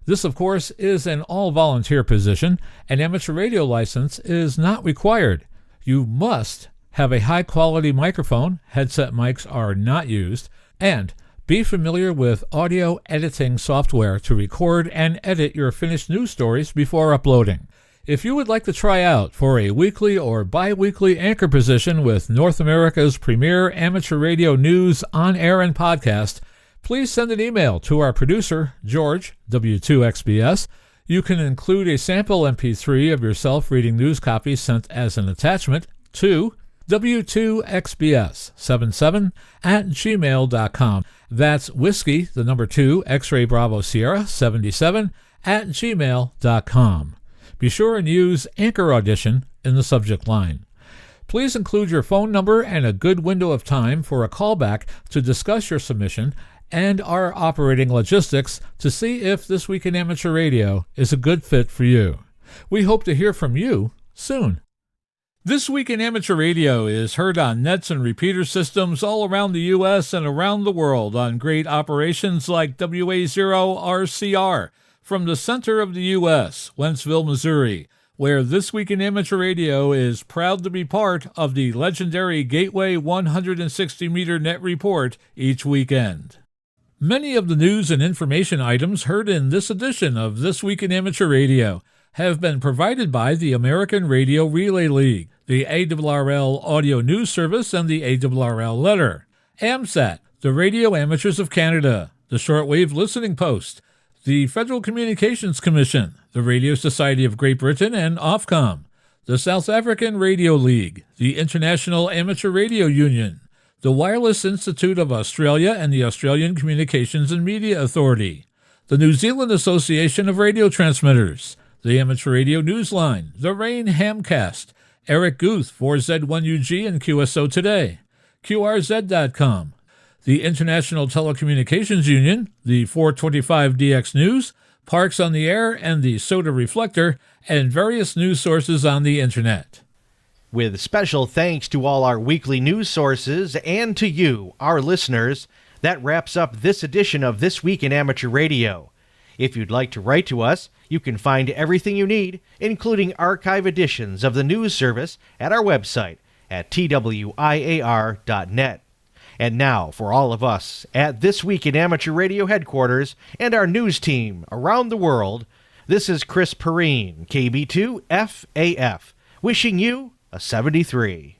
This, of course, is an all-volunteer position. An amateur radio license is not required. You must have a high-quality microphone, headset mics are not used, and be familiar with audio editing software to record and edit your finished news stories before uploading. If you would like to try out for a weekly or bi-weekly anchor position with North America's premier amateur radio news on air and podcast, please send an email to our producer, George, W2XBS. You can include a sample MP3 of yourself reading news copy sent as an attachment to W2XBS77@gmail.com. That's whiskey, the number 2, X-ray Bravo Sierra 77 @gmail.com. Be sure and use Anchor Audition in the subject line. Please include your phone number and a good window of time for a callback to discuss your submission and our operating logistics to see if This Week in Amateur Radio is a good fit for you. We hope to hear from you soon. This Week in Amateur Radio is heard on nets and repeater systems all around the U.S. and around the world on great operations like WA0RCR from the center of the U.S., Wentzville, Missouri, where This Week in Amateur Radio is proud to be part of the legendary Gateway 160-meter net report each weekend. Many of the news and information items heard in this edition of This Week in Amateur Radio have been provided by the American Radio Relay League, the ARRL Audio News Service, and the ARRL Letter, AMSAT, the Radio Amateurs of Canada, the Shortwave Listening Post, the Federal Communications Commission, the Radio Society of Great Britain, and Ofcom, the South African Radio League, the International Amateur Radio Union, the Wireless Institute of Australia and the Australian Communications and Media Authority, the New Zealand Association of Radio Transmitters, the Amateur Radio Newsline, the Rain Hamcast, Eric Guth, 4Z1UG and QSO Today, QRZ.com, the International Telecommunications Union, the 425DX News, Parks on the Air, and the Soda Reflector, and various news sources on the Internet. With special thanks to all our weekly news sources and to you, our listeners, that wraps up this edition of This Week in Amateur Radio. If you'd like to write to us, you can find everything you need, including archive editions of the news service, at our website at twiar.net. And now, for all of us at This Week in Amateur Radio headquarters and our news team around the world, this is Chris Perrine, KB2FAF, wishing you a 73.